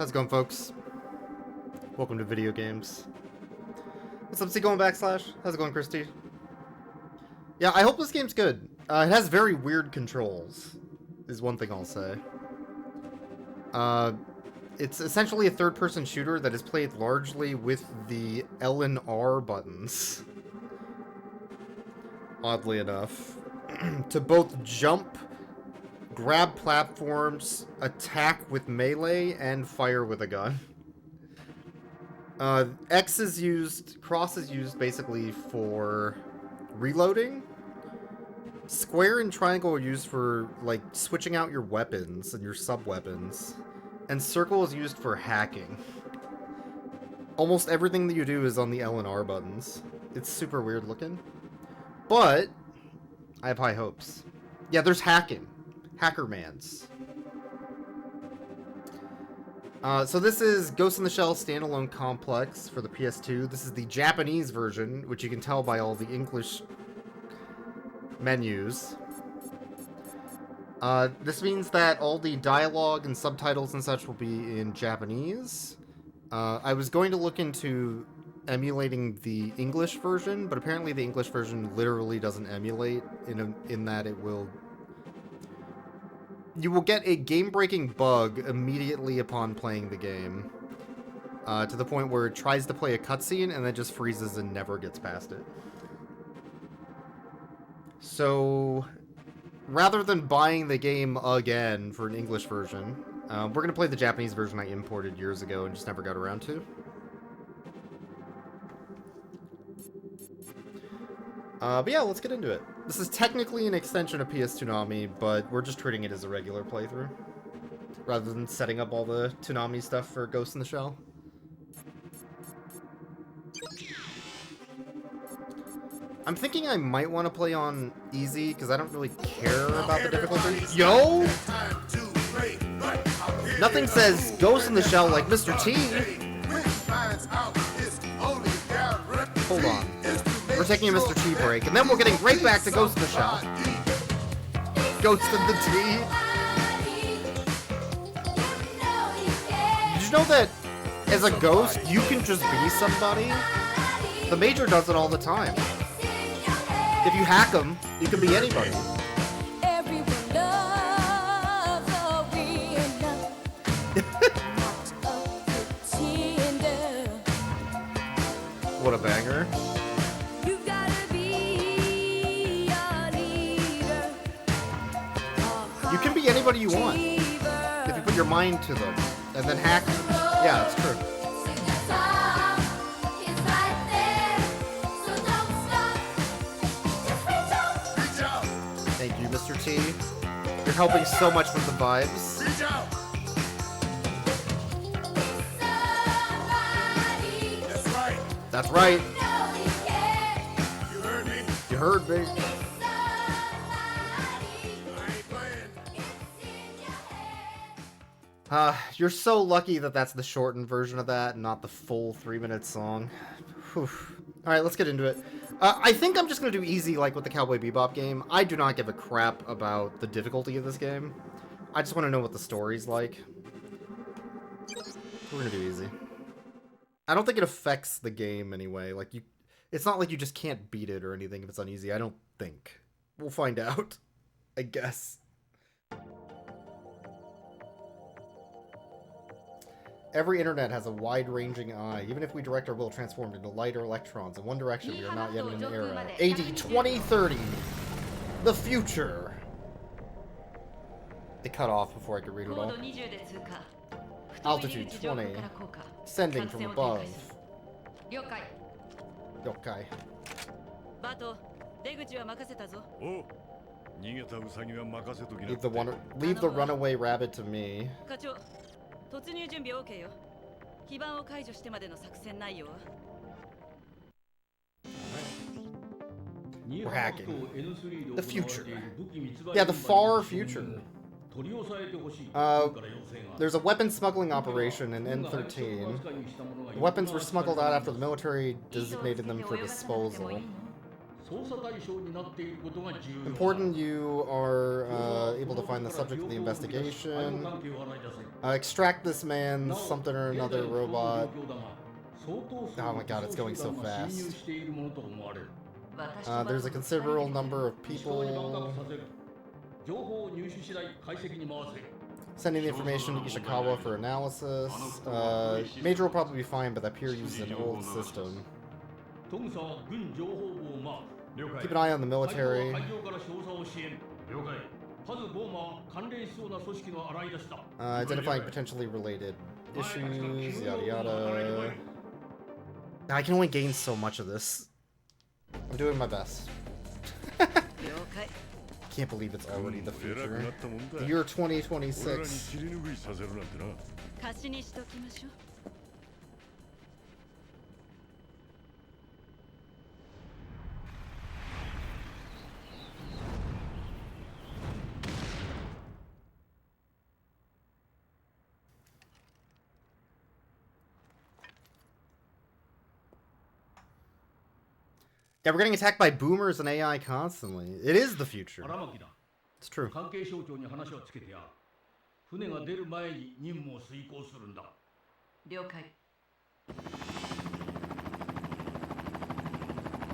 How's it going, folks? Welcome to Video Games. What's up, C going backslash? How's it going, Christy? Yeah, I hope this game's good. It has very weird controls, is one thing I'll say. It's essentially a third-person shooter that is played largely with the L and R buttons. Oddly enough. To both jump, grab platforms, attack with melee, and fire with a gun. X is used, cross is used basically for reloading. Square and triangle are used for, like, switching out your weapons and your sub-weapons. And circle is used for hacking. Almost everything that you do is on the L and R buttons. It's super weird looking. But I have high hopes. Yeah, there's hacking. Hackermans. So this is Ghost in the Shell Standalone Complex for the PS2. This is the Japanese version, which you can tell by all the English menus. This means that all the dialogue and subtitles and such will be in Japanese. I was going to look into emulating the English version, but apparently the English version literally doesn't emulate in that it will... You will get a game-breaking bug immediately upon playing the game. To the point where it tries to play a cutscene and then just freezes and never gets past it. So, rather than buying the game again for an English version, we're going to play the Japanese version I imported years ago and just never got around to. But yeah, let's get into it. This is technically an extension of PS Toonami, but we're just treating it as a regular playthrough, rather than setting up all the Toonami stuff for Ghost in the Shell. I'm thinking I might want to play on easy, because I don't really care about the difficulty. Yo! Nothing says Ghost in the Shell like Mr. T. Hold on. We're taking a Mr. T break, and then we're getting right back to Ghost in the Shell. Ghost in the T. Did you know that as a ghost, you can just be somebody? The Major does it all the time. If you hack them, you can be anybody. What a banger. You can be anybody you want if you put your mind to them and then hack them. Yeah, it's true. Thank you, Mr. T. You're helping so much with the vibes. That's right. You heard me. You're so lucky that that's the shortened version of that, and not the full 3-minute song. Whew. Alright, let's get into it. I think I'm just gonna do easy like with the Cowboy Bebop game. I do not give a crap about the difficulty of this game. I just want to know what the story's like. We're gonna do easy. I don't think it affects the game anyway. Like, it's not like you just can't beat it or anything if it's on easy. I don't think. We'll find out, I guess. Every internet has a wide-ranging eye. Even if we direct our will transformed into lighter electrons in one direction, we are not yet in an era. AD 2030. The future. It cut off before I could read it all. Altitude 20. Sending from above. Yokai. Leave the runaway rabbit to me. We're hacking. The future. Yeah, the far future. There's a weapon smuggling operation in N13. The weapons were smuggled out after the military designated them for disposal. Important you are able to find the subject of the investigation. Extract this man, something or another robot. Oh my god, it's going so fast. There's a considerable number of people. Sending the information to Ishikawa for analysis. Major will probably be fine, but that pier uses an old system. Keep an eye on the military. Identifying potentially related issues, yada yada. I can only gain so much of this. I'm doing my best. Can't believe it's already the future. The year 2026. Yeah, we're getting attacked by boomers and AI constantly. It is the future. It's true.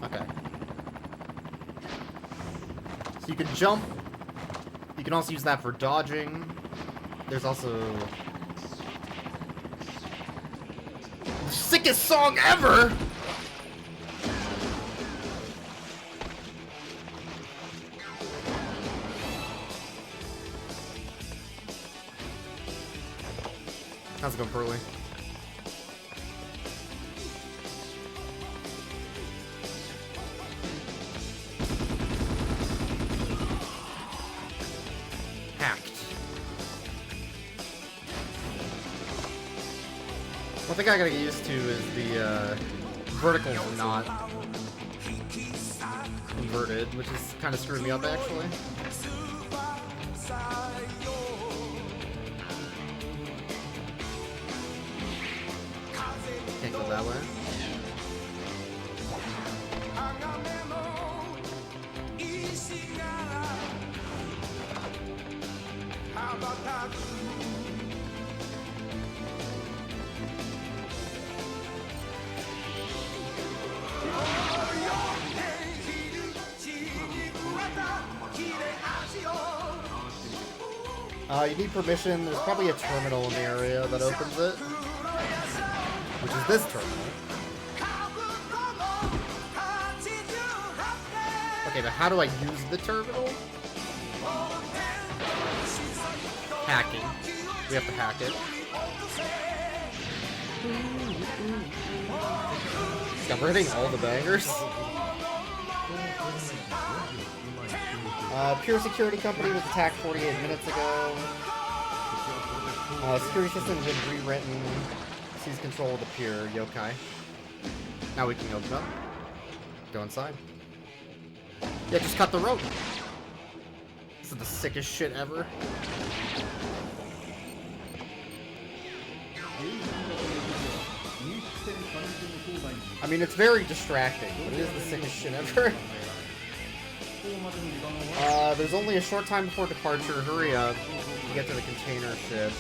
Okay. So you can jump. You can also use that for dodging. There's also... the sickest song ever! How's it going, Pearly? Hacked. One thing I gotta get used to is the verticals are not inverted, which is kind of screwing me up actually. Can't go that way. You need permission. There's probably a terminal in the area that opens it, which is this terminal. Okay, but how do I use the terminal? Hacking. We have to hack it. Yeah, we're hitting all the bangers. Pure Security Company was attacked 48 minutes ago. Security system has been rewritten. Seize control of the pier. Yokai. Now we can open up. Go inside. Yeah, just cut the rope. This is the sickest shit ever. I mean, it's very distracting, but it is the sickest shit ever. There's only a short time before departure. Hurry up. You get to the container ship.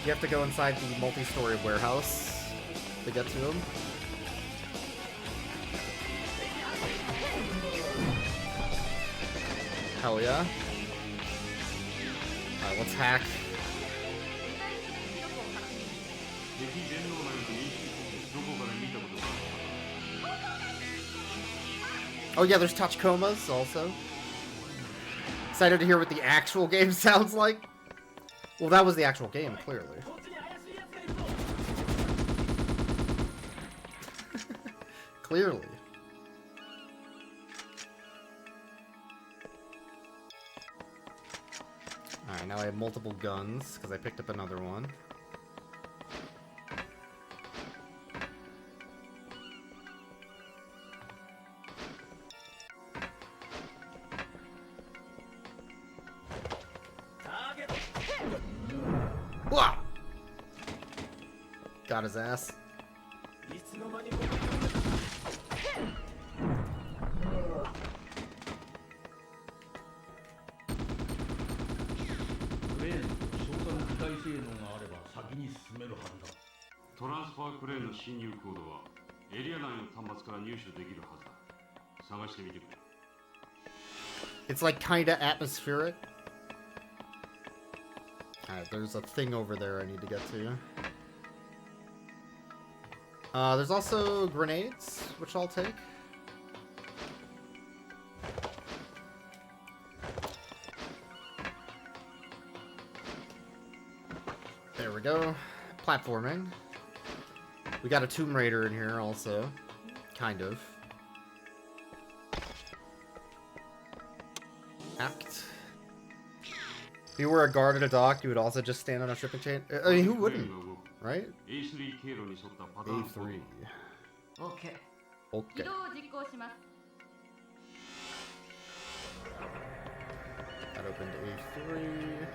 You have to go inside the multi-story warehouse to get to him. Hell yeah. Alright, let's hack. Oh yeah, there's Tachikomas also. Excited to hear what the actual game sounds like. Well, that was the actual game, clearly. Clearly. Alright, now I have multiple guns, because I picked up another one. Wow! Got his ass. クレーンの侵入コードはエリア内の端末から入手できるはずだ。探してみてくれ。 It's like kinda atmospheric. Alright, there's a thing over there I need to get to. There's also grenades, which I'll take. There we go. Platforming. We got a Tomb Raider in here also. Kind of. Act. If you were a guard at a dock, you would also just stand on a shipping chain. I mean, who wouldn't? Right? A3 経路に沿ったパターン。 A3. OK. Okay. That opened A3.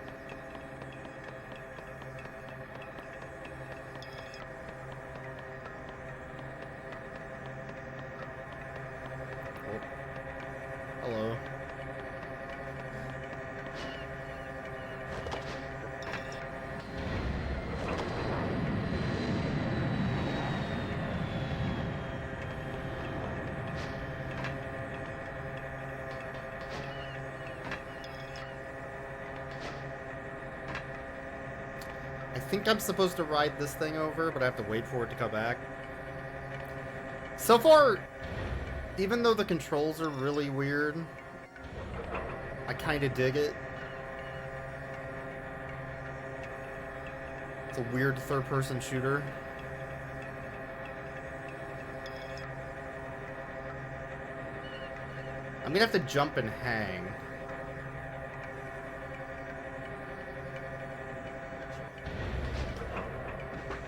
Oh. Hello. I think I'm supposed to ride this thing over, but I have to wait for it to come back. So far, even though the controls are really weird, I kind of dig it. It's a weird third-person shooter. I'm gonna have to jump and hang.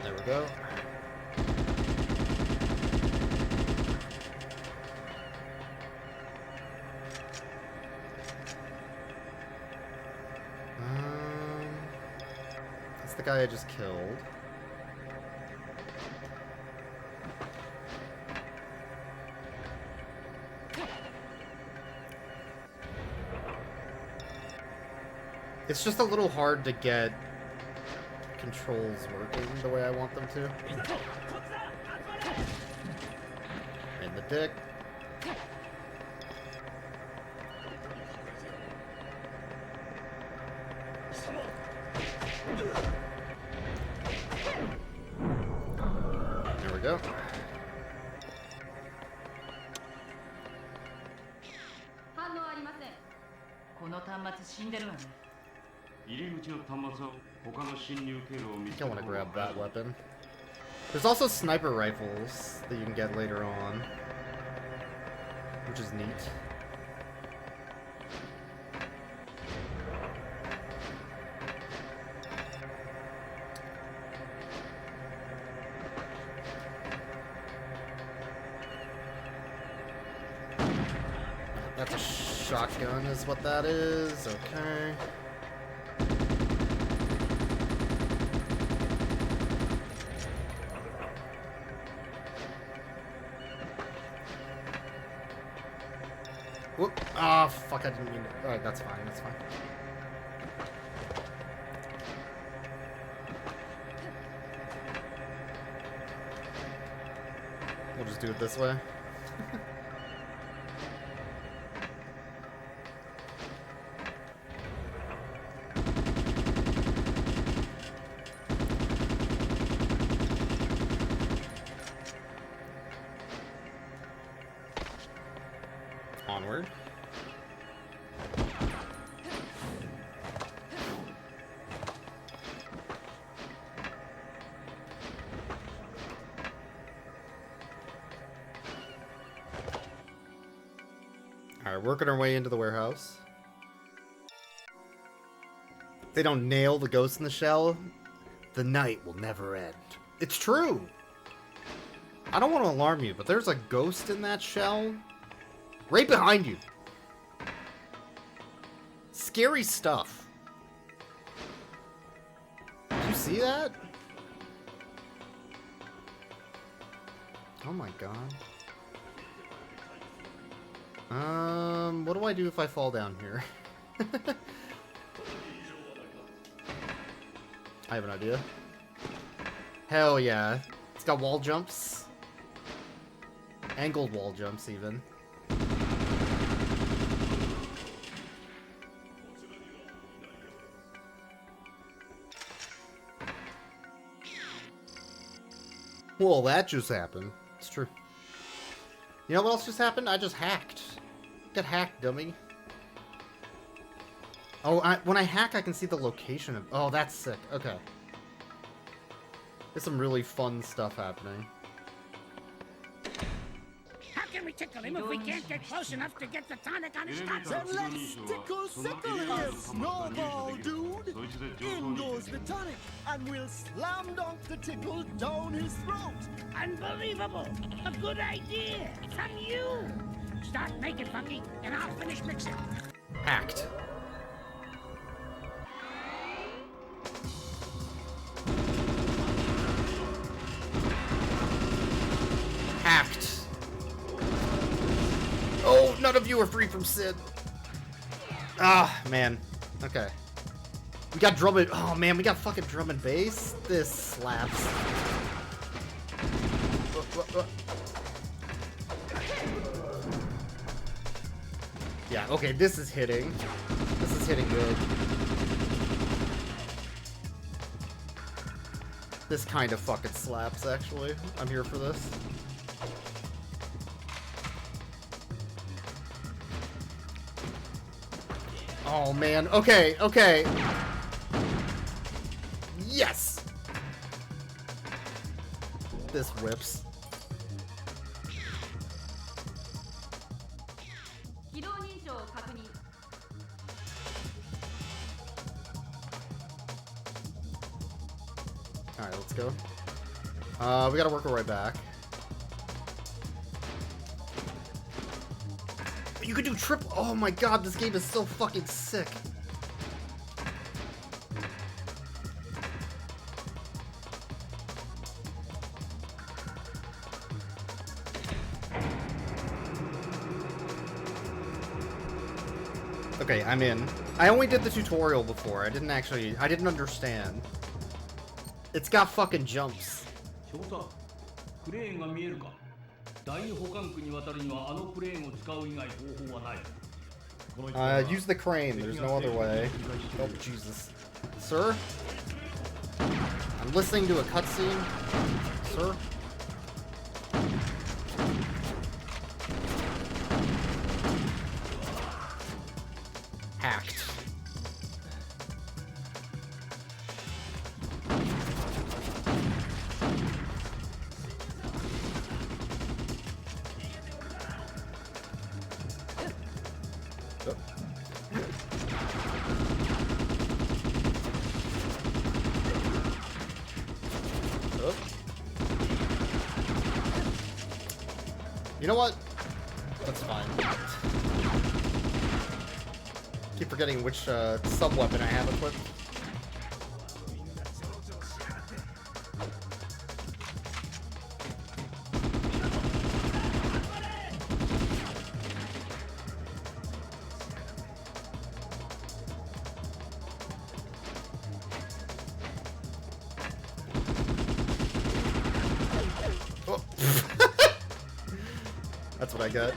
There we go. That's the guy I just killed. It's just a little hard to get controls working the way I want them to. In the dick. There we go. I don't want to grab that weapon. There's also sniper rifles that you can get later on, which is neat. That's a shotgun is what that is. Okay. Whoop. Ah, fuck, I didn't mean to. Alright, that's fine, that's fine. We'll just do it this way. Onward. Alright, working our way into the warehouse. If they don't nail the ghost in the shell, the night will never end. It's true! I don't want to alarm you, but there's a ghost in that shell. Right behind you. Scary stuff. Did you see that? Oh my god. What do I do if I fall down here? I have an idea. Hell yeah. It's got wall jumps. Angled wall jumps, even. Well, that just happened. It's true. You know what else just happened? I just hacked. Got hacked, dummy. Oh, when I hack, I can see the location of... Oh, that's sick. Okay. There's some really fun stuff happening. How can we tickle him if we can't get close enough to get the tonic on his guts? Then let's tickle him, snowball dude! In goes the tonic, and we'll slam dunk the tickle down his throat! Unbelievable! A good idea! From you! Start making, Funky, and I'll finish mixing. Hacked. Hacked. Oh, none of you are free from Sid. Ah, man. Okay. We got drum and... Oh, man, we got fucking drum and bass. This slaps. Yeah, okay, this is hitting. This is hitting good. This kind of fucking slaps, actually. I'm here for this. Oh, man. Okay, okay. Yes! This whips. Alright, let's go. We gotta work our way back. You could do triple. Oh my god, this game is so fucking sick. Okay, I'm in. I only did the tutorial before. I didn't understand. It's got fucking jumps. Use the crane. There's no other way. Oh, Jesus. Sir? I'm listening to a cutscene. Sir? Hacked. You know what? That's fine. Keep forgetting which sub-weapon I have equipped. Oh. That's what I got.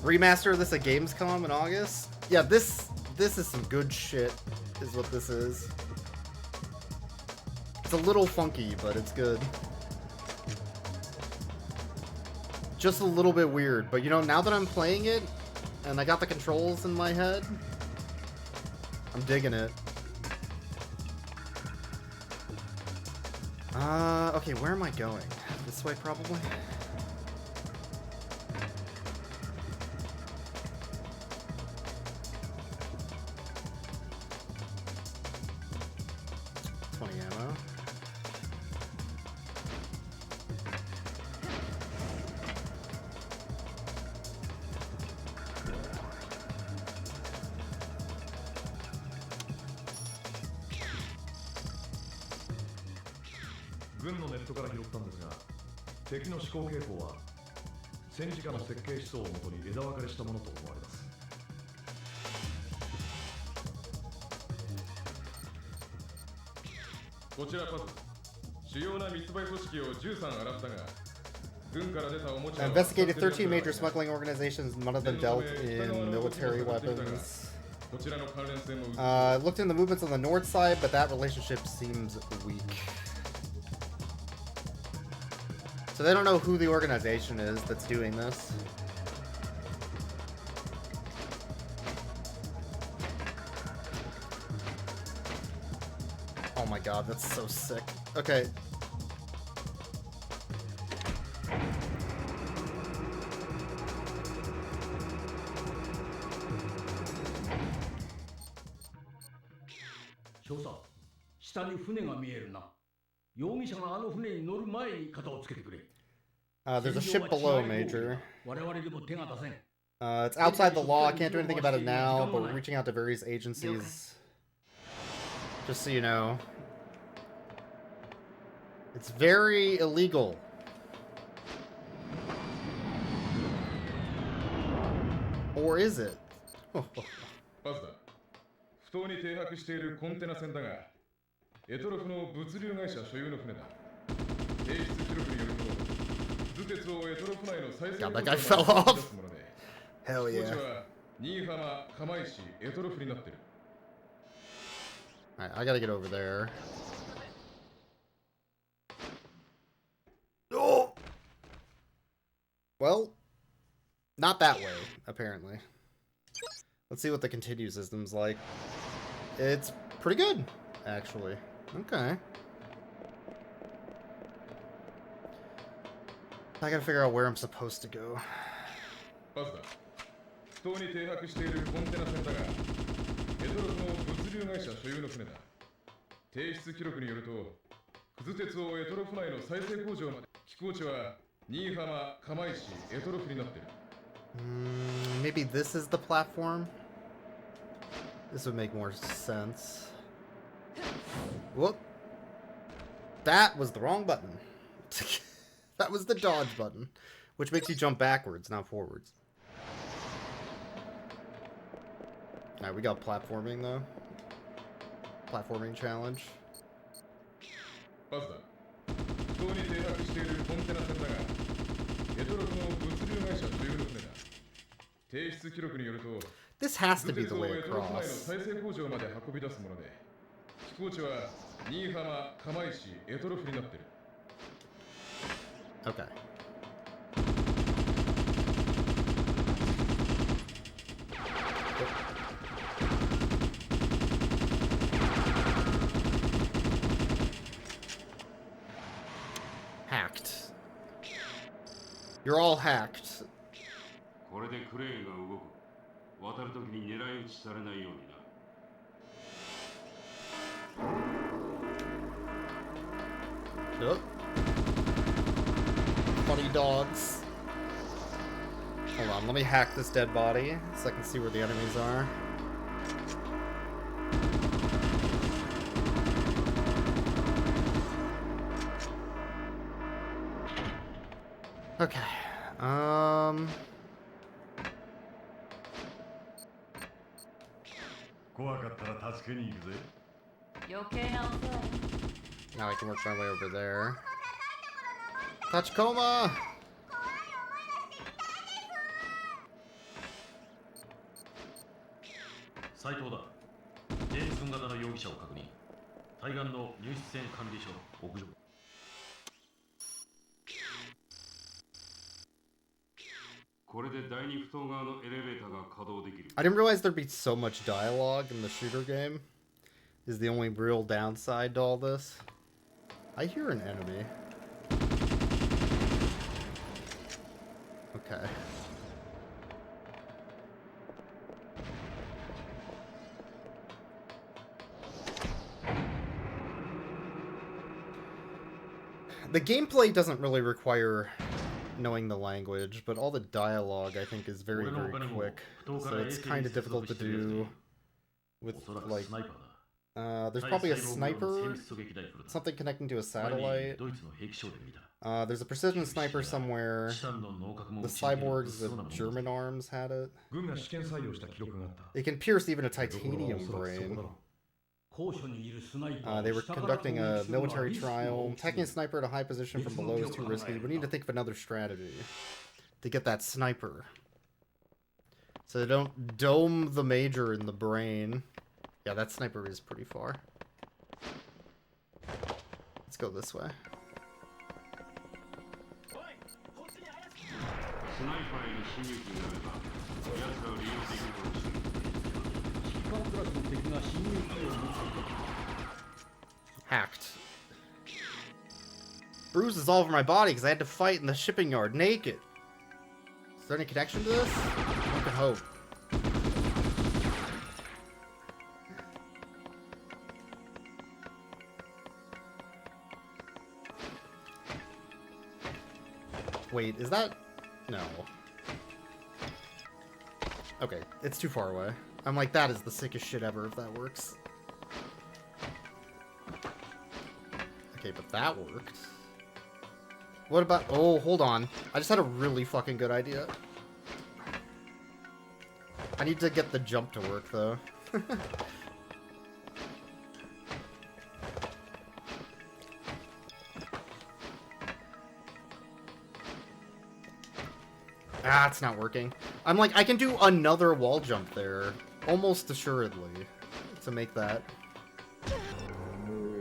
Remaster of this at Gamescom in August? Yeah, this is some good shit, is what this is. It's a little funky, but it's good. Just a little bit weird, but you know, now that I'm playing it, and I got the controls in my head, I'm digging it. Okay, where am I going? This way, probably? Ammo.軍のネットから拾ったんですが、敵の思考傾向は戦時下の設計思想をもとに枝分かれしたものと思われます。こちらパズ。主要な密売組織を13洗ったが、軍から出たおもちゃは Investigated 13 major smuggling organizations, none of them dealt in military weapons. こちらの関連性も Looked in the movements on the north side, but that relationship seems weak. So they don't know who the organization is that's doing this. Oh my god, that's so sick. Okay. There's a ship below, Major. It's outside the law. I can't do anything about it now, but we're reaching out to various agencies. Just so you know. It's very illegal. Or is it? パズだ。不当に停泊しているコンテナ船だが、エトロフの物流会社所有の船だ。提出記録によると、図鉄をエトロフ内の再生 God, that guy fell off. Hell 飛行 yeah. 地は新居浜、釜石、エトロフになってる。Alright, I gotta get over there. Oh! Well, not that way, apparently. Let's see what the continue system's like. It's pretty good, actually. Okay. I gotta figure out where I'm supposed to go. パズだ。不当に停泊しているコンテナ船だが、エトロフの物流会社所有の船だ。提出記録によると、くず鉄をエトロフ内の再生工場まで。寄港地は新居浜、釜石、エトロフになってる。Maybe this is the platform? This would make more sense. Whoop. That was the wrong button. That was the dodge button, which makes you jump backwards, not forwards. Alright, we got platforming though. Platforming challenge. パズだ。不当に停泊しているコンテナ船だが、エトロフの物流会社所有の船だ。提出記録によると、 This has to 図 be 鉄 the を way エトロフ内の across. 再生工場まで運び出すもので、寄港地は新居浜、釜石、エトロフになってる。Okay. Hacked. You're all hacked. これでクレーンが動く。渡るときに狙い撃ちされないようにな。Yep. Funny dogs. Hold on, let me hack this dead body so I can see where the enemies are. Okay. 怖かったら助けに行くぜ。余計なお世話。 Now I can work my way over there. Tachikoma! 斉藤だ。ジェームス君型の容疑者を確認。対岸の入出船管理所屋上。これで第二不当側のエレベーターが稼働できる。 I didn't realize there'd be so much dialogue in the shooter game. Is the only real downside to all this. I hear an enemy. Okay. The gameplay doesn't really require knowing the language, but all the dialogue I think is very, very quick. So it's kind of difficult to do with, like, there's probably a sniper, something connecting to a satellite. There's a precision sniper somewhere. The cyborgs of German arms had it. It can pierce even a titanium brain. They were conducting a military trial. Attacking a sniper at a high position from below is too risky. We need to think of another strategy to get that sniper. So they don't dome the major in the brain. Yeah, that sniper is pretty far. Let's go this way. スナイパーへの侵入機になれば奴らを利用できるかもしれない Hacked. Bruises all over my body because I had to fight in the shipping yard naked. Is there any connection to this? One could hope. Wait, is that... No. Okay, it's too far away. I'm like, that is the sickest shit ever if that works. Okay, but that worked. What about... Oh, hold on. I just had a really fucking good idea. I need to get the jump to work, though. Ah, it's not working. I'm like, I can do another wall jump there. Almost assuredly. To make that.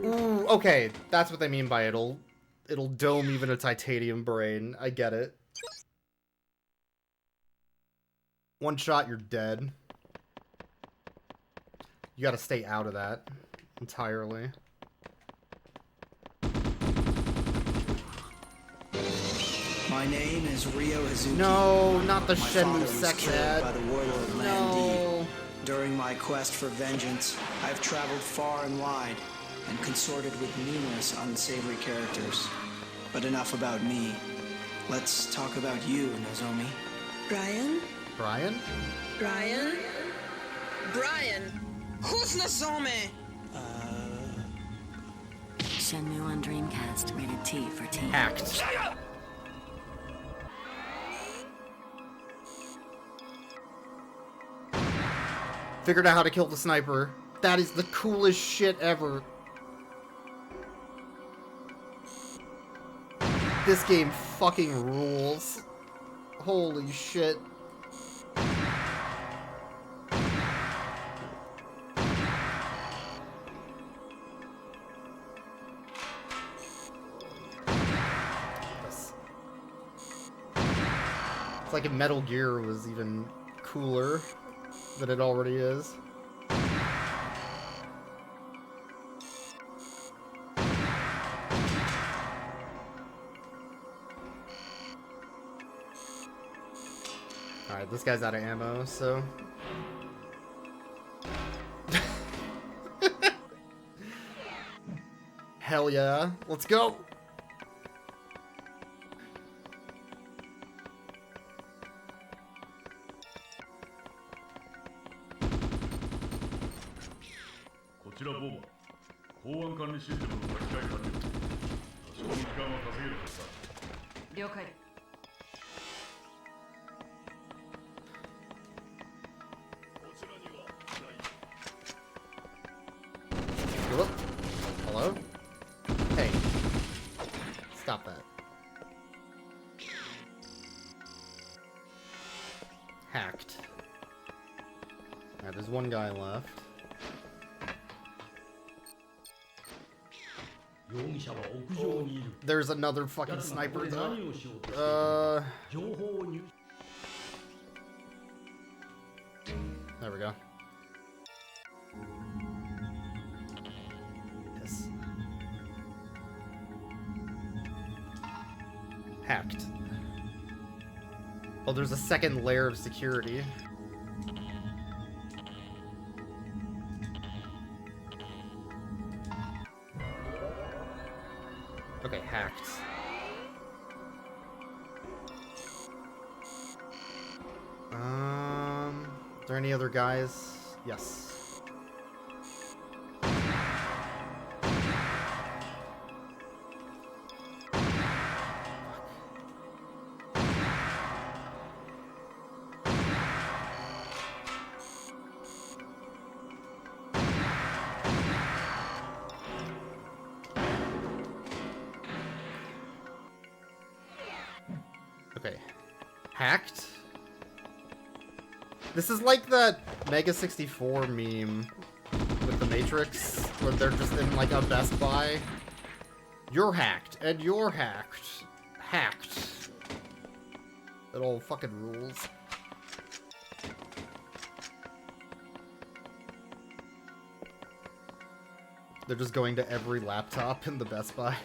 Ooh, okay. That's what they mean by it'll dome even a titanium brain. I get it. One shot, you're dead. You gotta stay out of that entirely. My name is Ryo Hazuki. No, not the My Shenmue father was sex killed ad. by the warlord No. Lan Di. During my quest for vengeance, I've traveled far and wide and consorted with numerous unsavory characters. But enough about me. Let's talk about you, Nozomi. Brian? Brian? Brian? Brian! Who's Nozomi? Shenmue on Dreamcast, rated T for teen. Hacked. Figured out how to kill the sniper. That is the coolest shit ever. This game fucking rules. Holy shit. It's like if Metal Gear was even cooler than it already is. Alright, this guy's out of ammo, so... Hell yeah. Let's go! Hello? Hello? Hey. Stop that. Hacked. Alright, there's one guy left. There's another fucking sniper though. There we go. Yes. Hacked. Oh, there's a second layer of security. Okay, hacked. Are there any other guys? Yes. Okay. Hacked? This is like that Mega 64 meme with the Matrix, where they're just in like a Best Buy. You're hacked, and you're hacked. Hacked. It all fucking rules. They're just going to every laptop in the Best Buy.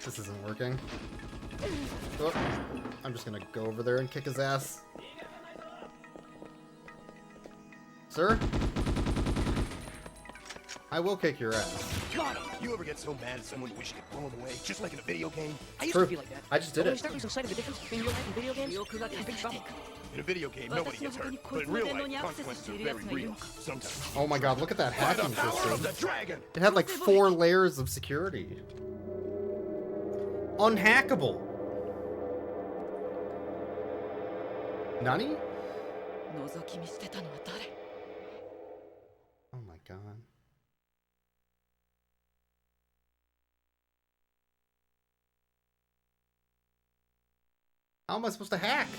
This isn't working. Oh, I'm just gonna go over there and kick his ass. Sir? I will kick your ass. God, you ever get so mad at someone you wish you could blow them away, just like in a video game? I used True. to be like that. I just did When it. you start losing sight of the difference between real life and video games, you're in big trouble. In a video game, nobody gets hurt, but in real life, consequences are very real. Sometimes. Oh my god, look at that By the hacking power of the system. dragon! It had like 4 layers of security. Unhackable. Nani? Oh my god. How am I supposed to hack?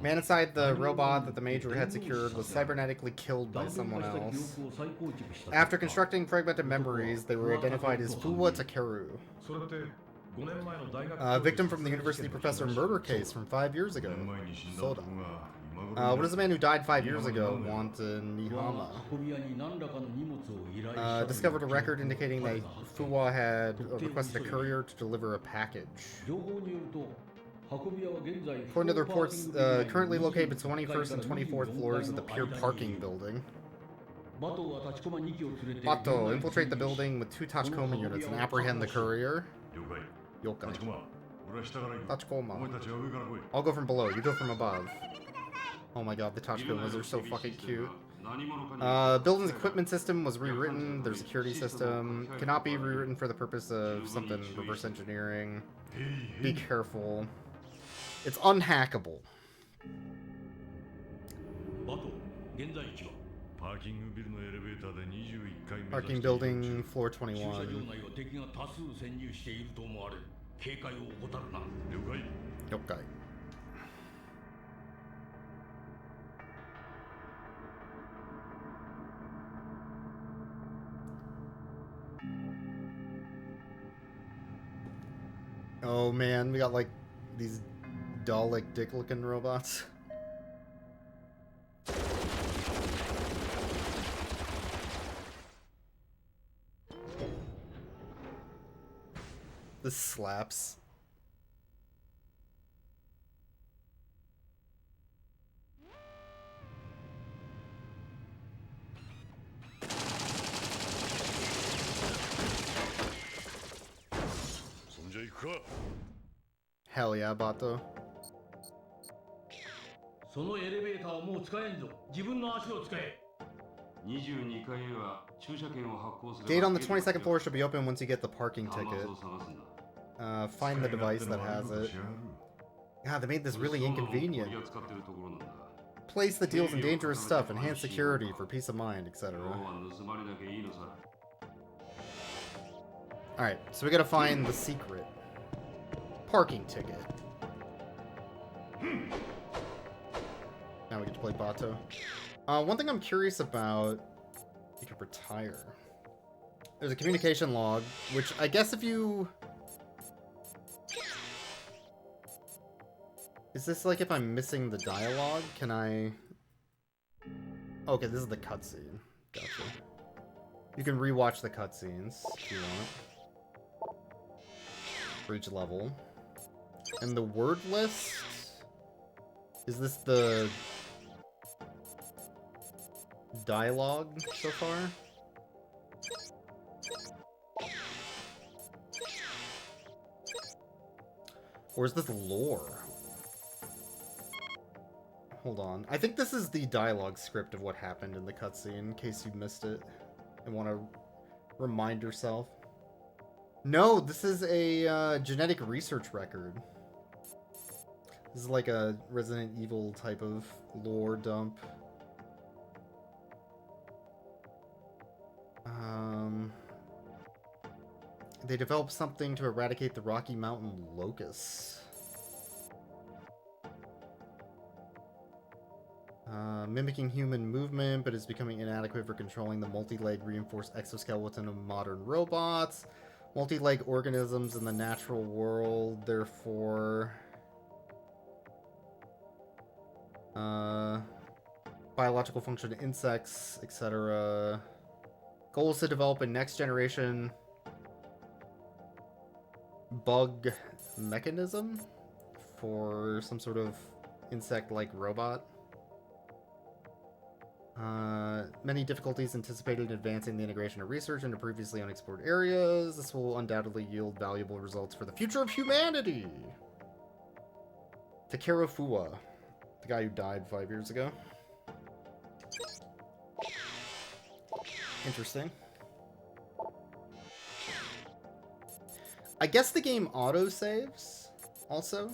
Man inside the robot that the Major had secured was cybernetically killed by someone else. After constructing fragmented memories, they were identified as Fuwa Takeru. A victim from the university professor murder case from 5 years ago. Soda. What does a man who died 5 years ago want in Nihama? Discovered a record indicating that Fuwa had requested a courier to deliver a package. According to the reports, currently located between 21st and 24th floors of the Pier Parking building. Bato, infiltrate the building with 2 Tachikoma units and apprehend the courier. Yokai. Tachikoma. I'll go from below, you go from above. Oh my god, the Tachikomas are so fucking cute. Building's equipment system was rewritten, their security system cannot be rewritten for the purpose of something reverse engineering. Be careful. It's unhackable. Parking building, floor 21. Okay. Oh man, we got like these Dalek dick looking robots. This slaps. Hell yeah, Bato. Gate on the 22nd floor should be open once you get the parking ticket. Find the device that has it. God, they made this really inconvenient. Place that deals in dangerous stuff, enhance security for peace of mind, etc. Alright, so we gotta find the secret. Parking ticket. Now we get to play Bato. One thing I'm curious about... You can retire. There's a communication log, which I guess if you... Is this like if I'm missing the dialogue? Can I... Okay, this is the cutscene. Gotcha. You can rewatch the cutscenes if you want. For each level. And the word list? Is this the dialogue so far? Or is this lore? Hold on. I think this is the dialogue script of what happened in the cutscene, in case you missed it and want to remind yourself. No, this is a genetic research record. This is like a Resident Evil type of lore dump. They developed something to eradicate the Rocky Mountain locusts. Mimicking human movement, but is becoming inadequate for controlling the multi-leg reinforced exoskeleton of modern robots. Multi-leg organisms in the natural world, therefore... biological function of insects, etc. Goal is to develop a next-generation bug mechanism for some sort of insect-like robot. Many difficulties anticipated in advancing the integration of research into previously unexplored areas. This will undoubtedly yield valuable results for the future of humanity. Takeru Fuwa, the guy who died 5 years ago. Interesting. I guess the game auto-saves, also.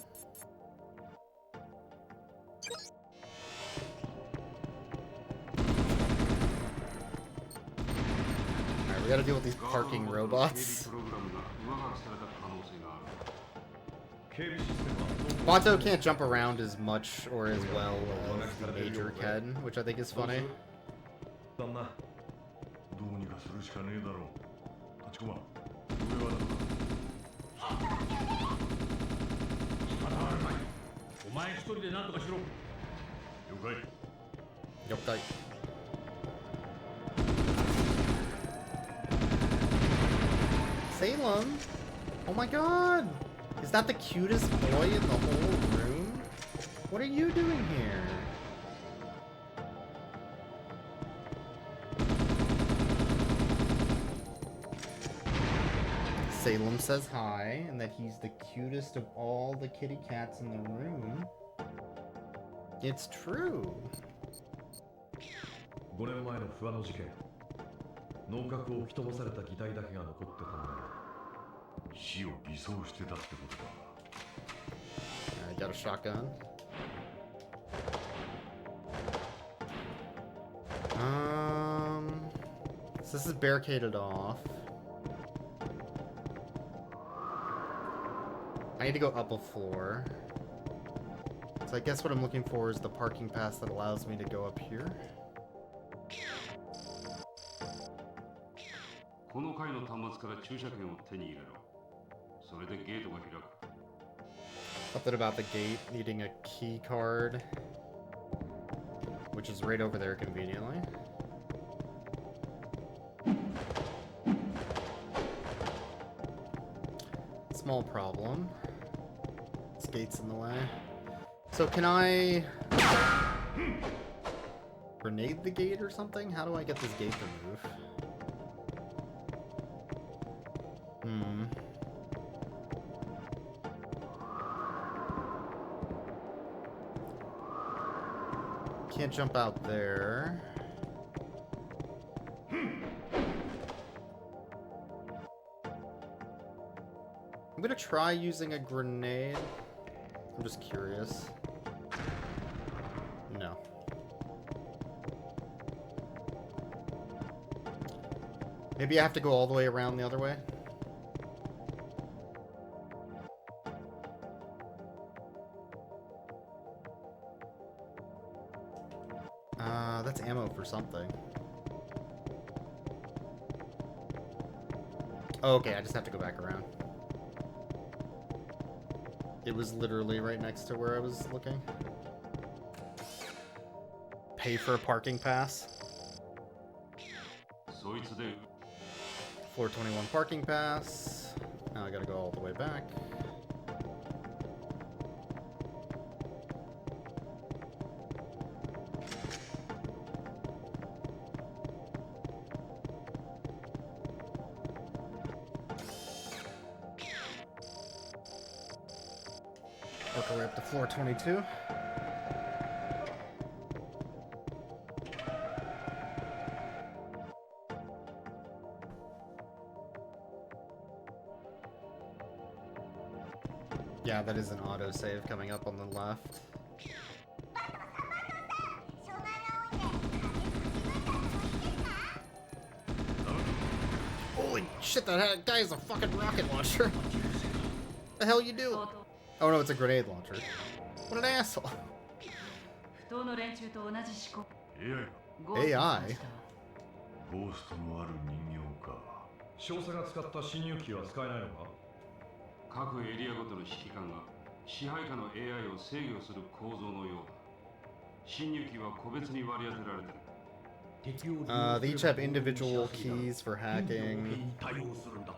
Alright, we gotta deal with these parking robots. Bato can't jump around as much or as well as the Major can, which I think is funny. Yokai. Salem? Oh my god! Is that the cutest boy in the whole room? What are you doing here? Salem says hi, and that he's the cutest of all the kitty cats in the room. It's true. 5年前の不破の事件、脳核を吹き飛ばされた擬態だけが残ってたんだよ。死を偽装してたってことか。I got a shotgun. So this is barricaded off. I need to go up a floor. So I guess what I'm looking for is the parking pass that allows me to go up here. Something about the gate needing a key card, which is right over there conveniently. Small problem. This gate's in the way. So can I grenade the gate or something? How do I get this gate to move? Can't jump out there. I'm gonna try using a grenade. I'm just curious. No. Maybe I have to go all the way around the other way? That's ammo for something. Oh, okay, I just have to go back around. It was literally right next to where I was looking. Pay for a parking pass. Floor 21 parking pass. Now I gotta go all the way back. Work our way up to floor 22. that is an autosave coming up on the left. Holy shit, that guy is a fucking rocket launcher. The hell you do? Oh no, it's a grenade launcher. What an asshole. AI? ゴーストのある人形か。少佐が使った侵入機は使えないのか？各エリアごとの指揮官が支配下の AI を制御する構造のようだ。侵入機は個別に割り当てられてる。They each have individual keys for hacking.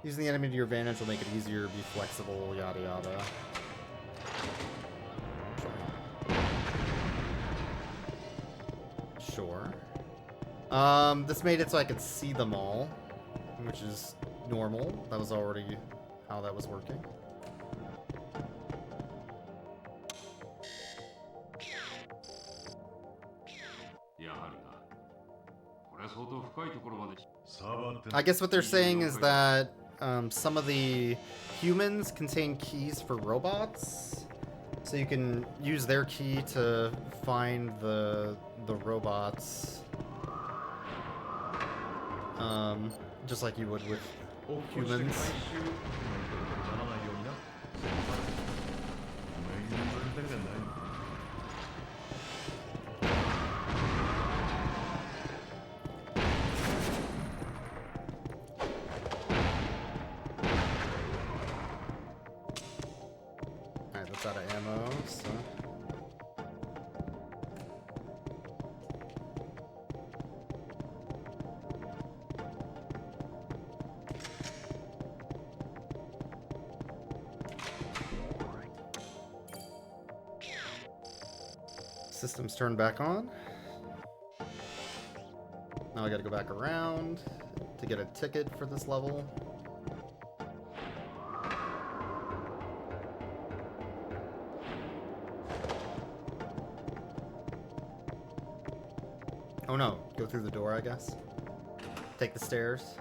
Using the enemy to your advantage will make it easier, be flexible, yada yada. Sure. This made it so I could see them all, which is normal. That was already how that was working. I guess what they're saying is that some of the humans contain keys for robots, so you can use their key to find the robots, just like you would with humans. Out of ammo, so. Systems turned back on. Now I gotta go back around to get a ticket for this level. Oh no, go through the door, I guess. Take the stairs.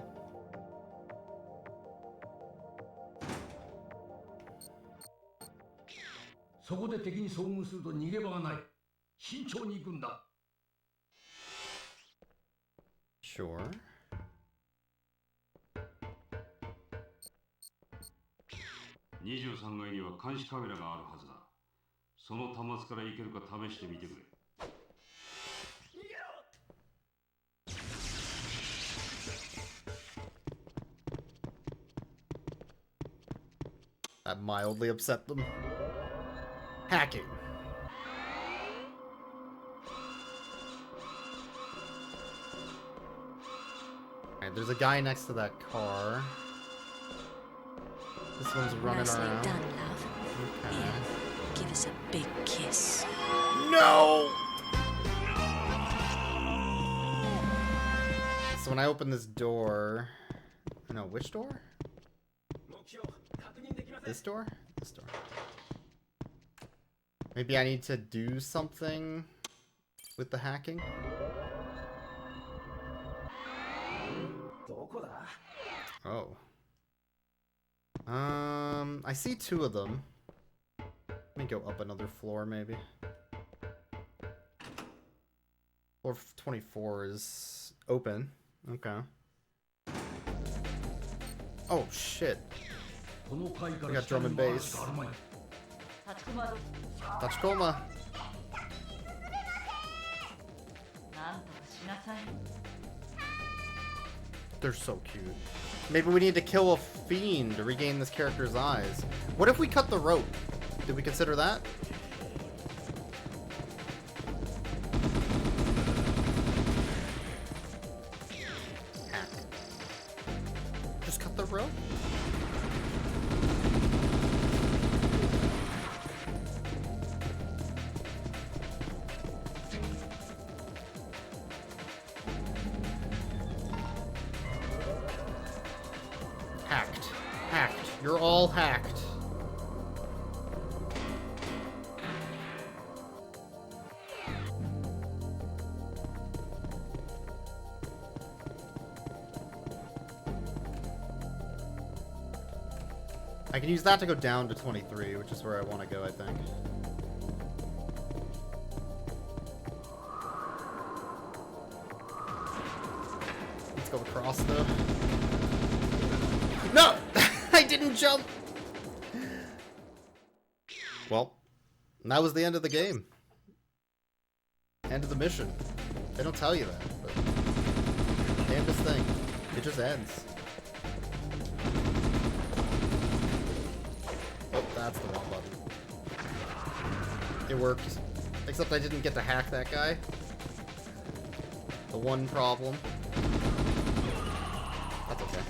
Sure. 23階には監視カメラがあるはずだ。その端末から行けるか試してみてくれ。That mildly upset them. Hacking. Alright, there's a guy next to that car. This one's running around. Done, love. Okay. Here, give us a big kiss. No! So when I open this door... No, which door? This door? This door. Maybe I need to do something with the hacking? Oh. I see two of them. Let me go up another floor, maybe. Floor 24 is open. Okay. Oh, shit. We got drum and bass. Tachikoma. They're so cute. Maybe we need to kill a fiend to regain this character's eyes. What if we cut the rope? Did we consider that? Hack. Just cut the rope? Hacked. Hacked. You're all hacked. I can use that to go down to 23, which is where I want to go, I think. Let's go across, though. No! I didn't jump! Well, that was the end of the game. End of the mission. They don't tell you that, but... damnedest thing. It just ends. Oh, that's the wrong button. It worked. Except I didn't get to hack that guy. The one problem. That's okay.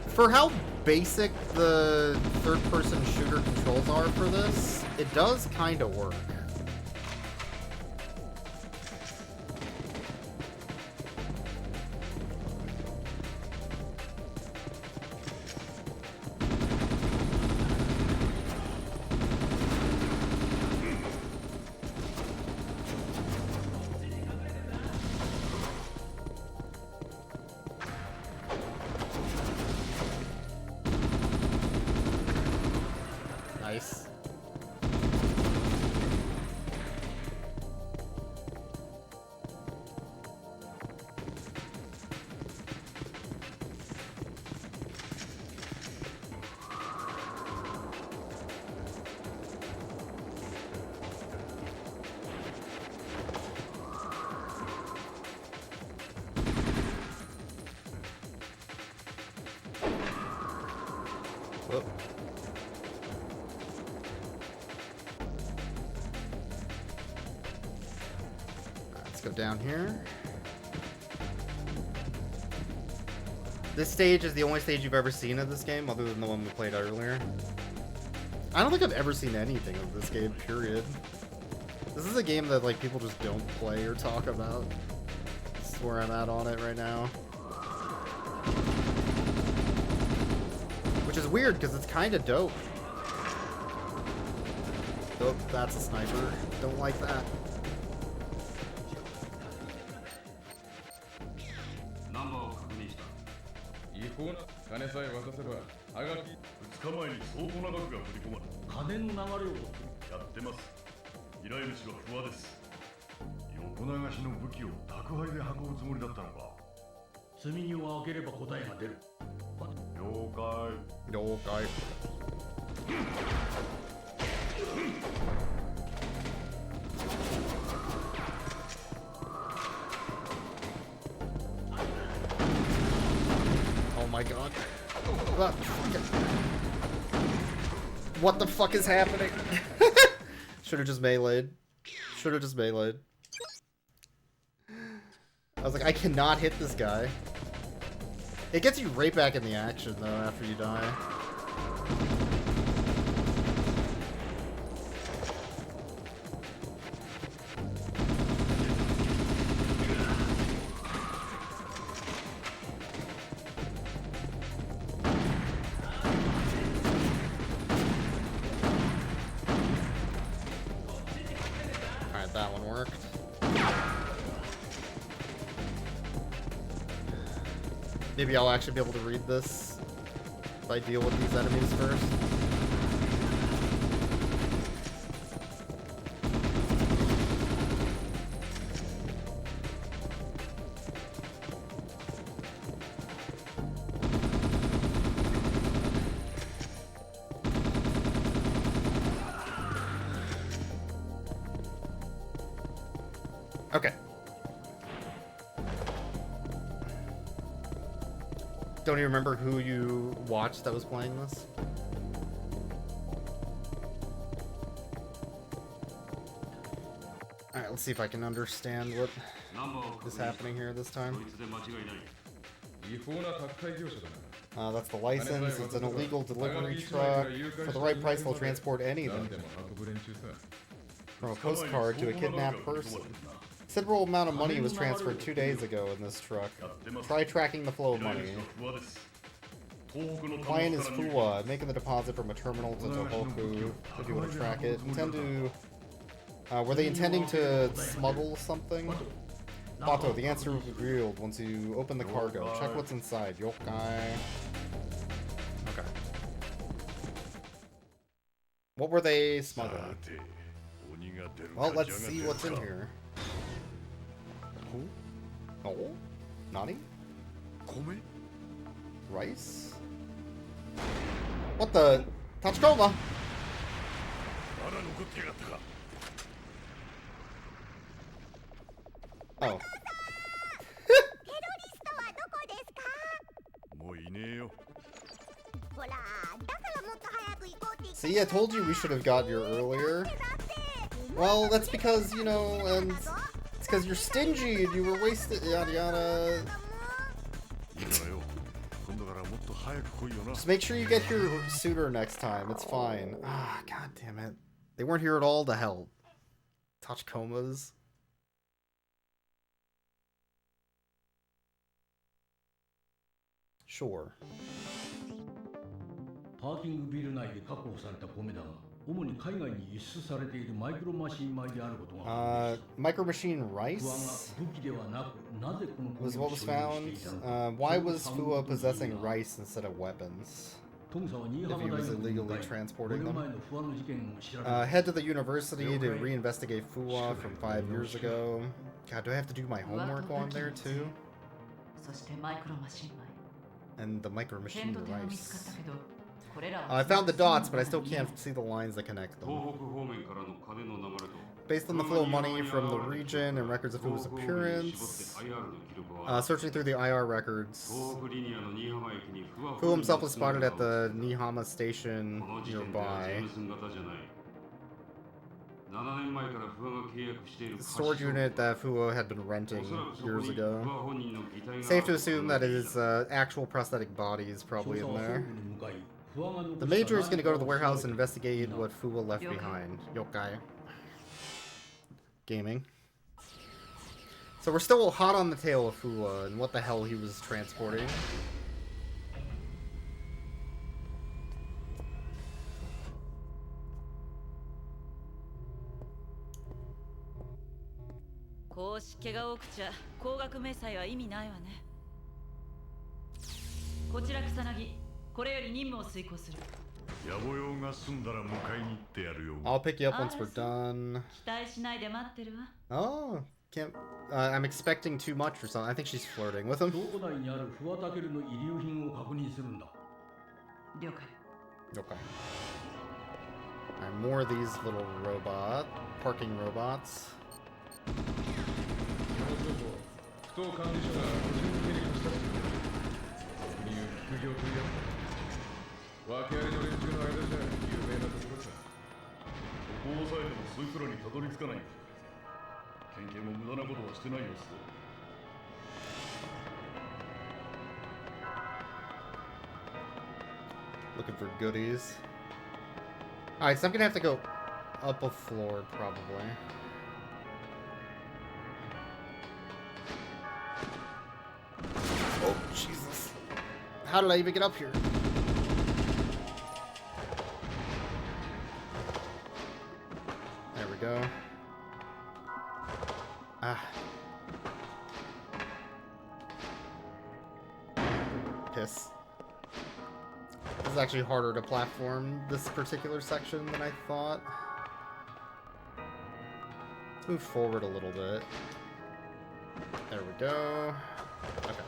For how basic the third-person shooter controls are for this, it does kind of work. Nice. Whoop. Let's go down here. This stage is the only stage you've ever seen of this game, other than the one we played earlier. I don't think I've ever seen anything of this game, period. This is a game that, like, people just don't play or talk about. This is where I'm at on it right now. Which is weird, because it's kind of dope. Oh, that's a sniper. Don't like that. Oh my god. What the fuck is happening? Should have just meleeed. Should have just meleeed. I was like, I cannot hit this guy. It gets you right back in the action, though, after you die. Alright, that one worked. Maybe I'll actually be able to read this if I deal with these enemies first. Okay. Don't you remember who you watched that was playing this? Alright, let's see if I can understand what is happening here this time. That's the license. It's an illegal delivery truck. For the right price, they'll transport anything. From a postcard to a kidnapped person. Considerable amount of money was transferred 2 days ago in this truck. Try tracking the flow of money. Client is Fuwa, making the deposit from a terminal to Tohoku if you want to track it. Intend to Were they intending to smuggle something? Bato, the answer will be revealed once you open the cargo. Check what's inside. Yokai. Okay. What were they smuggling? Well, let's see what's in here. Oh? Nani? Rice? What the? Tachikoma! Oh. See, I told you we should have got here earlier. Well, that's because, you know, and it's because you're stingy and you were wasted, yada yada. Just make sure you get here sooner next time, it's fine. Ah, god damn it. They weren't here at all to help. Tachikomas. Sure. パーキングビル内で確保された米だが、主に海外に輸出されているマイクロマシン米であることが。Micro machine rice was what was found. Why was Fua possessing rice instead of weapons? If he was illegally transporting them. Head to the university to reinvestigate Fua from 5 years ago. God, do I have to do my homework while I'm there too? And the micro machine rice. I found the dots, but I still can't see the lines that connect them. Based on the flow of money from the region and records of Fua's appearance, searching through the IR records, Fua himself was spotted at the Nihama station nearby. The storage unit that Fua had been renting years ago. Safe to assume that his actual prosthetic body is probably in there. The Major is going to go to the warehouse and investigate what Fua left behind. Yokai. Gaming. So we're still hot on the tail of Fua and what the hell he was transporting. I'll pick you up once we're done. Oh, can't. I'm expecting too much or something. I think she's flirting with him. Okay. Alright, more of these little parking robots. Looking for goodies. Alright, so I'm gonna have to go up a floor, probably. Oh, Jesus. How did I even get up here? There we go. Ah. Piss. This is actually harder to platform this particular section than I thought. Let's move forward a little bit. There we go. Okay.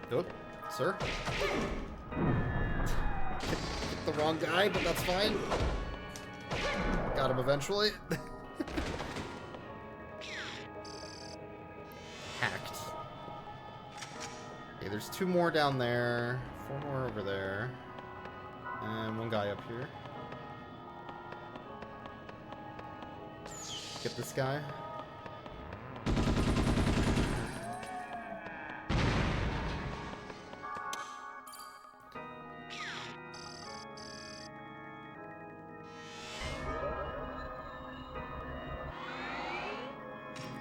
Oh, sir. Hit the wrong guy, but that's fine. Got him eventually. Hacked. Okay, there's 2 more down there, 4 more over there, and 1 guy up here. Get this guy.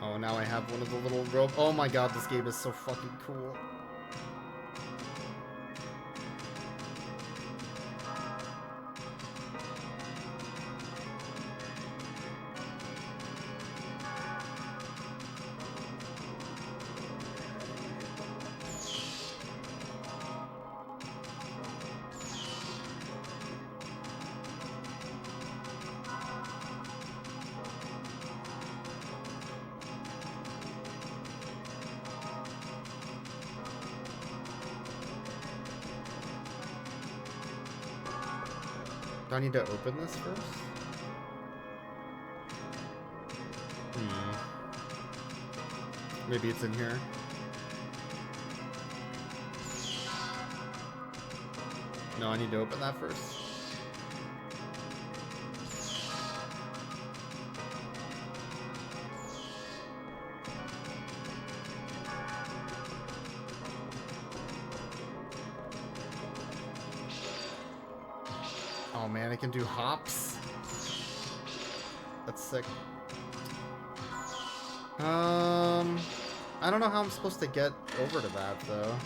Oh, now I have one of the little rope. Oh my god, this game is so fucking cool. Do I need to open this first? Maybe it's in here. No, I need to open that first. Oh man, it can do hops. That's sick. I don't know how I'm supposed to get over to that though.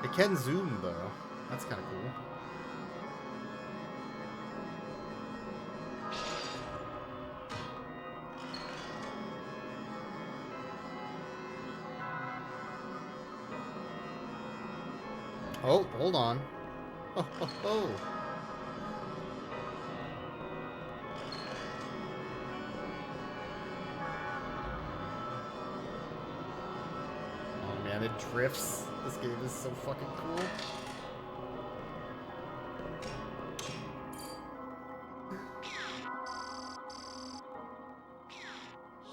It can zoom though. That's kind of cool. Oh, hold on. Oh, oh, oh. Oh man, it drifts. This game is so fucking cool.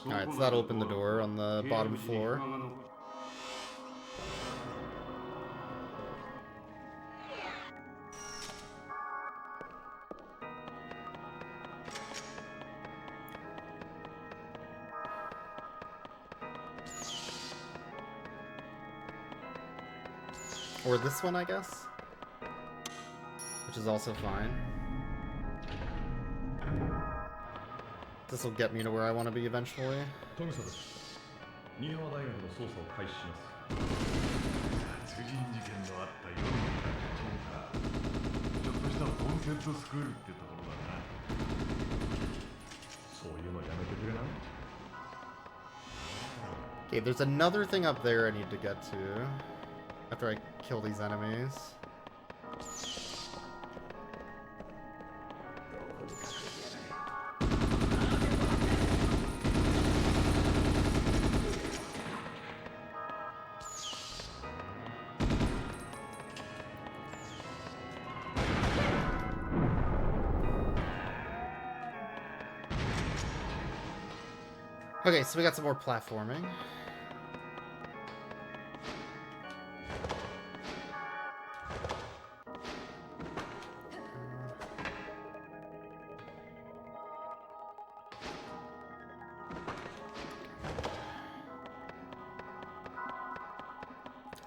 Alright, so that opened the door on the bottom floor. Or this one, I guess? Which is also fine. This will get me to where I want to be eventually. Okay, there's another thing up there I need to get to after I kill these enemies. Okay, so we got some more platforming.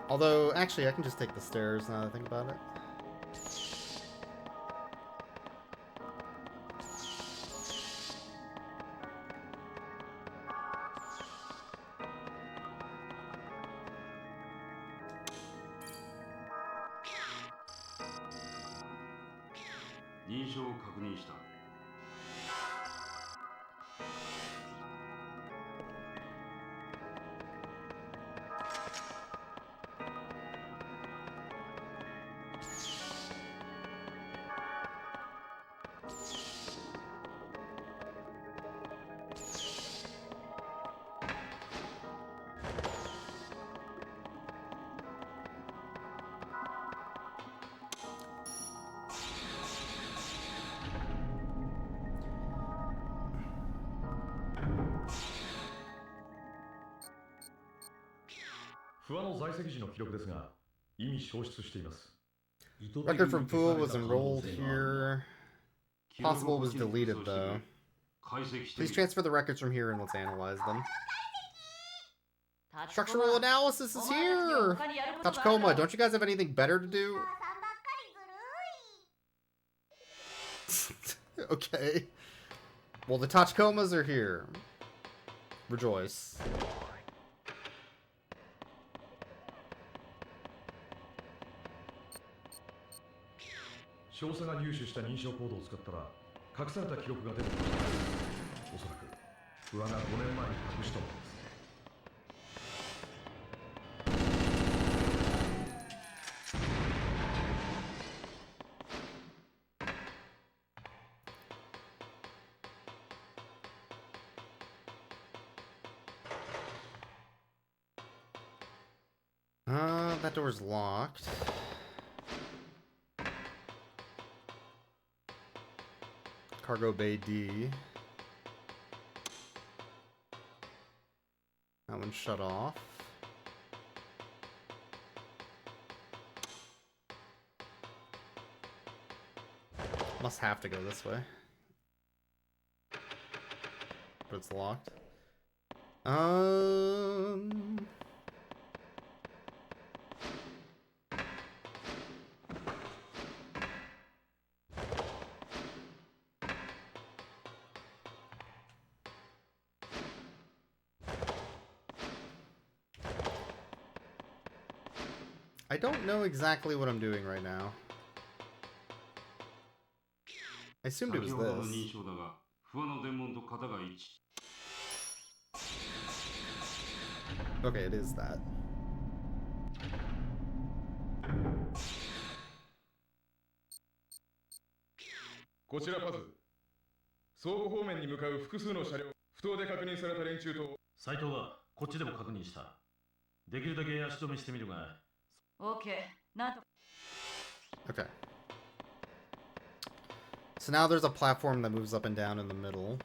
Although, actually, I can just take the stairs now that I think about it. Record from Fool was enrolled here. Possible was deleted though. Please transfer the records from here and let's analyze them. Structural analysis is here! Tachikoma, don't you guys have anything better to do? Okay. Well, the Tachikomas are here. Rejoice. 少佐が入手した認証コードを使ったら隠された記録が出てきました。おそらく不破が5年前に隠したものです。That door's locked. Cargo bay D. That one's shut off. Must have to go this way. But it's locked. I don't know exactly what I'm doing right now. I assumed it was this. Okay, it is that. Okay. So now there's a platform that moves up and down in the middle.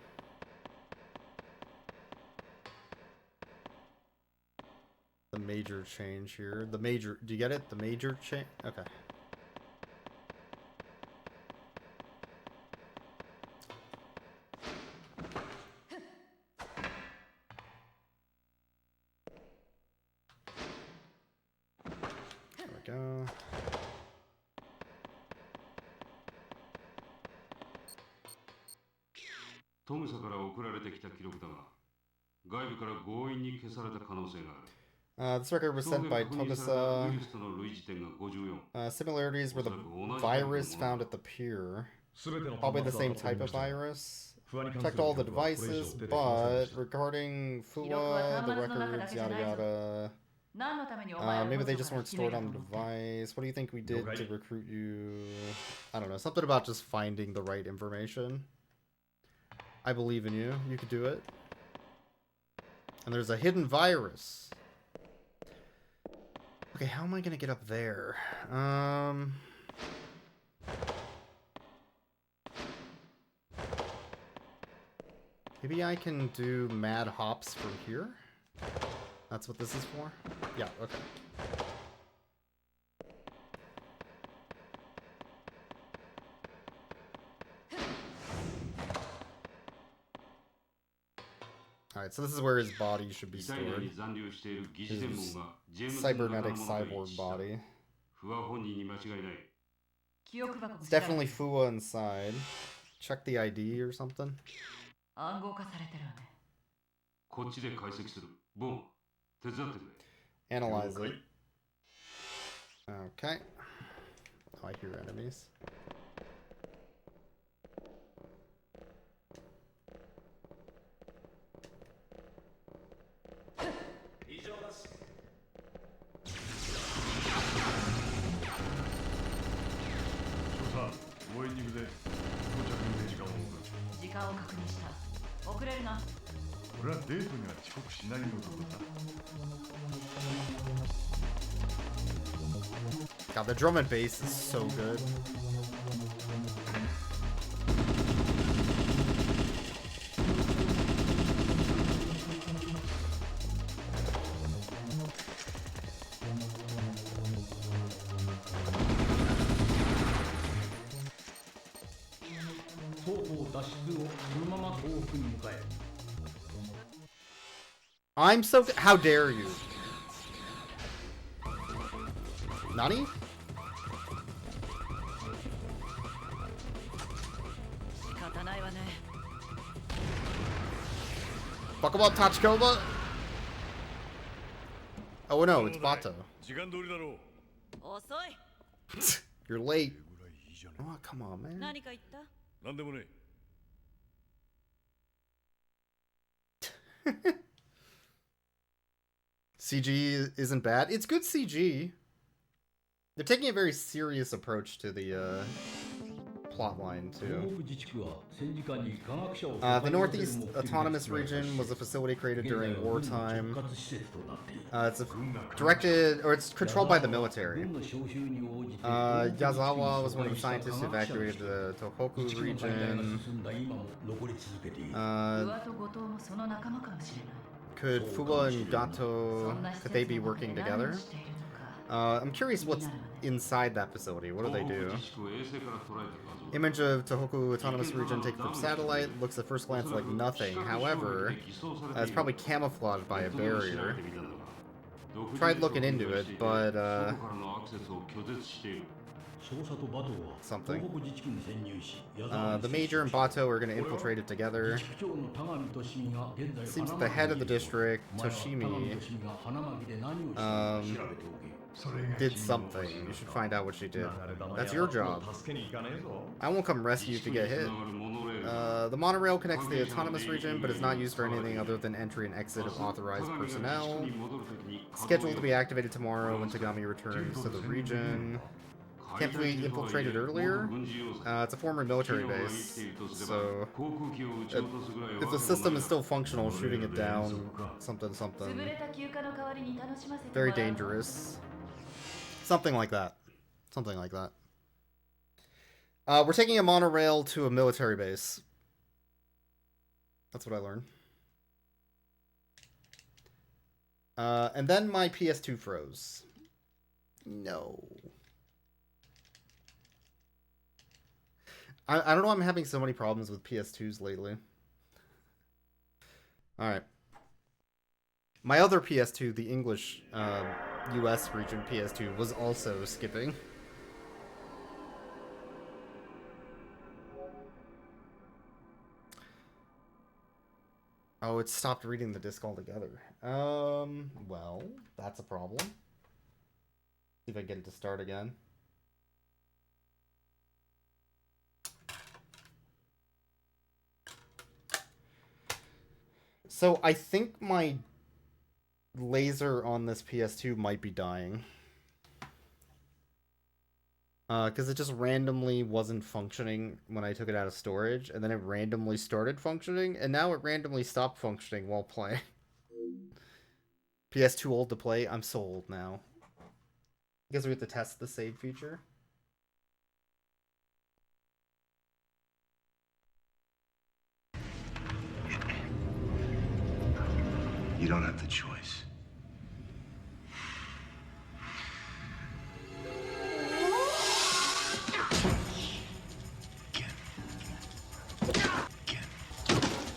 The major change here. The major... Do you get it? The major change? Okay. There we go. This record was sent by Togusa. Similarities were the virus found at the pier. Probably the same type of virus. Checked all the devices, but regarding Fuwa, the records, yada yada. Maybe they just weren't stored on the device. What do you think we did to recruit you? I don't know. Something about just finding the right information. I believe in you. You could do it. And there's a hidden virus. Okay, how am I gonna get up there? Maybe I can do mad hops from here? That's what this is for? Yeah, okay. Alright, so this is where his body should be stored. His cybernetic cyborg body. It's definitely Fuwa inside. Check the ID or something. Analyze it. Okay. Oh, I hear enemies. God, the drum and bass is so good. I'm so... How dare you? Nani? Fuck about Tachikoba? Oh no, it's Bato. You're late. Oh, come on, man. CG isn't bad. It's good CG. They're taking a very serious approach to the plot line too. The Northeast Autonomous Region was a facility created during wartime. It's directed, or it's controlled by the military. Yazawa was one of the scientists who evacuated the Tohoku region. Could Fuba and Gato, could they be working together? I'm curious what's inside that facility. What do they do? Image of Tohoku Autonomous Region taken from satellite. Looks at first glance like nothing. However, it's probably camouflaged by a barrier. Tried looking into it, but something. The Major and Bato are going to infiltrate it together. Seems that the head of the district, Toshimi, did something. You should find out what she did. That's your job. I won't come rescue you if you get hit. The monorail connects the autonomous region, but is not used for anything other than entry and exit of authorized personnel. Scheduled to be activated tomorrow when Tagami returns to the region. Can't we infiltrate it earlier? It's a former military base, so if the system is still functional, shooting it down, something. Very dangerous. Something like that. We're taking a monorail to a military base. That's what I learned. And then my PS2 froze. No. I don't know, I'm having so many problems with PS2s lately. Alright. My other PS2, the English US region PS2, was also skipping. Oh, it stopped reading the disc altogether. Well, that's a problem. See if I can get it to start again. So I think my laser on this PS2 might be dying. Because it just randomly wasn't functioning when I took it out of storage, and then it randomly started functioning, and now it randomly stopped functioning while playing. PS2 old to play? I'm so old now. I guess we have to test the save feature. You don't have the choice.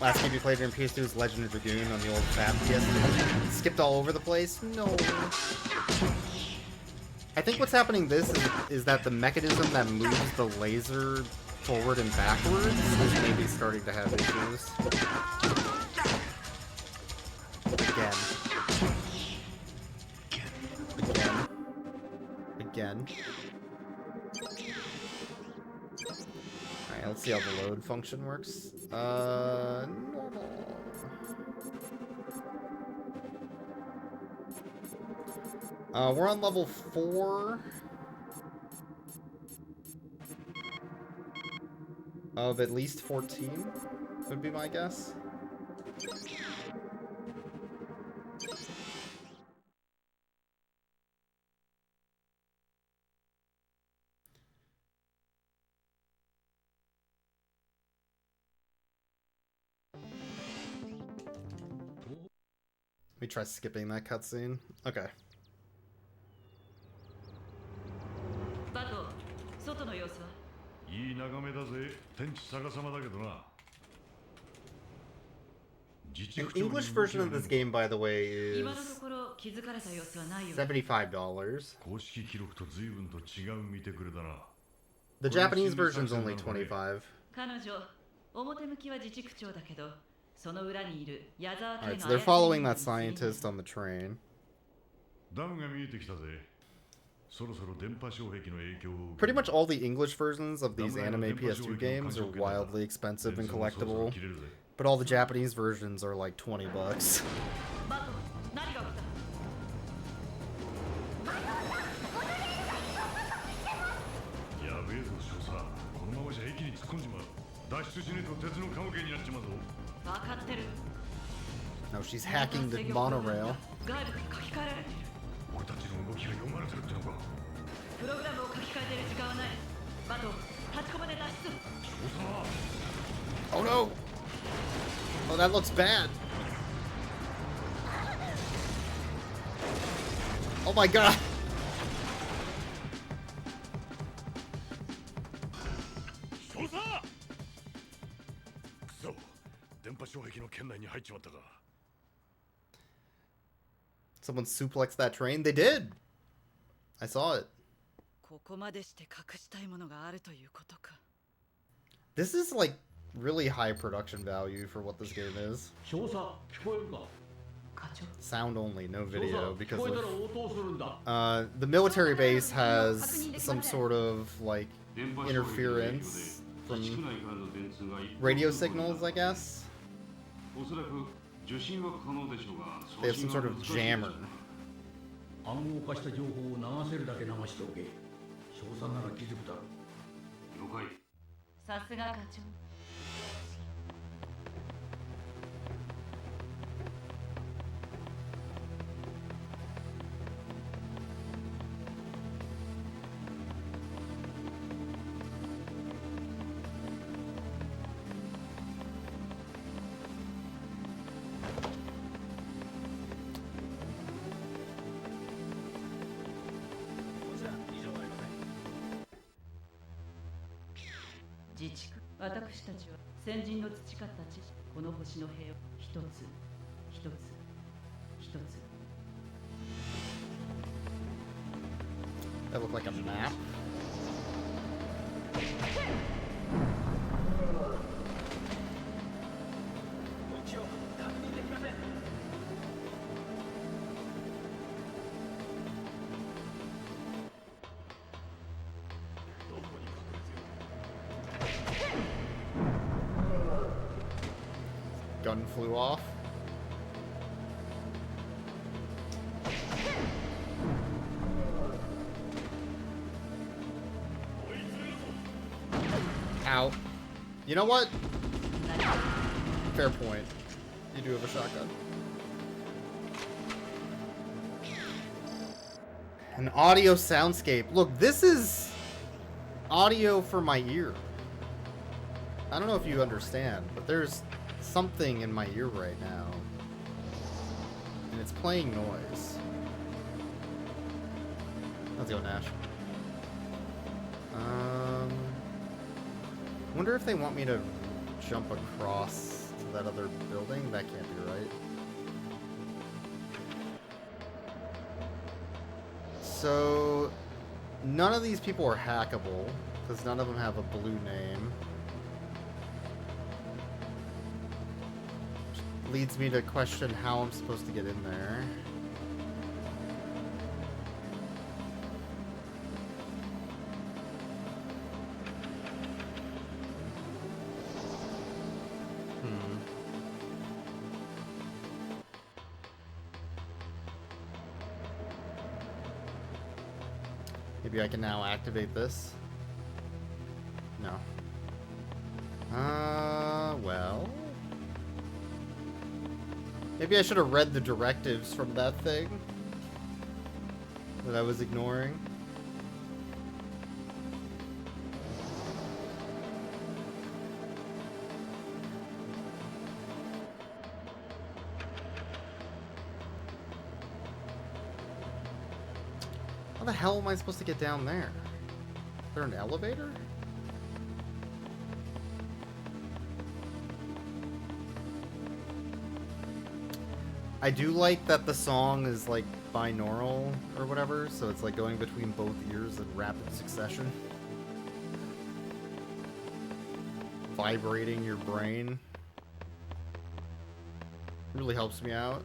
Last game we played in PS2 was Legend of Dragoon on the old fat PS2. Skipped all over the place? No. I think what's happening is that the mechanism that moves the laser forward and backwards is maybe starting to have issues. Again. Alright, let's see how the load function works. Normal. We're on level 4 of at least 14, would be my guess. Let me try skipping that cutscene. Okay. An English version of this game, by the way, is $75. The Japanese version's only $25. Alright, so they're following that scientist on the train. Pretty much all the English versions of these anime PS2 games are wildly expensive and collectible, but all the Japanese versions are like $20. No, she's hacking the monorail. 俺たちの動きが読まれてるってのか。プログラムを書き換えてる時間はない。バト、立ち込まで脱出。 Oh no! Oh, that looks bad. Oh my god! 少佐！くそ、電波障壁の圏内に入っちまったか。 Someone suplexed that train? They did! I saw it. ここまでして隠したいものがあるということか。 This is like really high production value for what this game is. 少佐、聞こえるか？ Sound only, no video, because 聞こえたら of, 応答するんだ。 the military base has some sort of like interference from radio signals, I guess. They have some sort of jammer. 暗号化した情報を流せるだけ流しておけ。少佐なら気づくだろう。了解。さすが課長。 自治区、私たちは先人の培った知識、この星の平和一つ一つ一つ。 That looked like a map. Gun flew off. Ow. You know what? Fair point. You do have a shotgun. An audio soundscape. Look, this is audio for my ear. I don't know if you understand, but there's something in my ear right now. And it's playing noise. Let's go, Nash. Wonder if they want me to jump across to that other building? That can't be right. So, none of these people are hackable, because none of them have a blue name. Which leads me to question how I'm supposed to get in there. Maybe I can now activate this. No. Well. Maybe I should have read the directives from that thing that I was ignoring. How the hell am I supposed to get down there? Is there an elevator? I do like that the song is like binaural or whatever, so it's like going between both ears in rapid succession. Vibrating your brain. Really helps me out.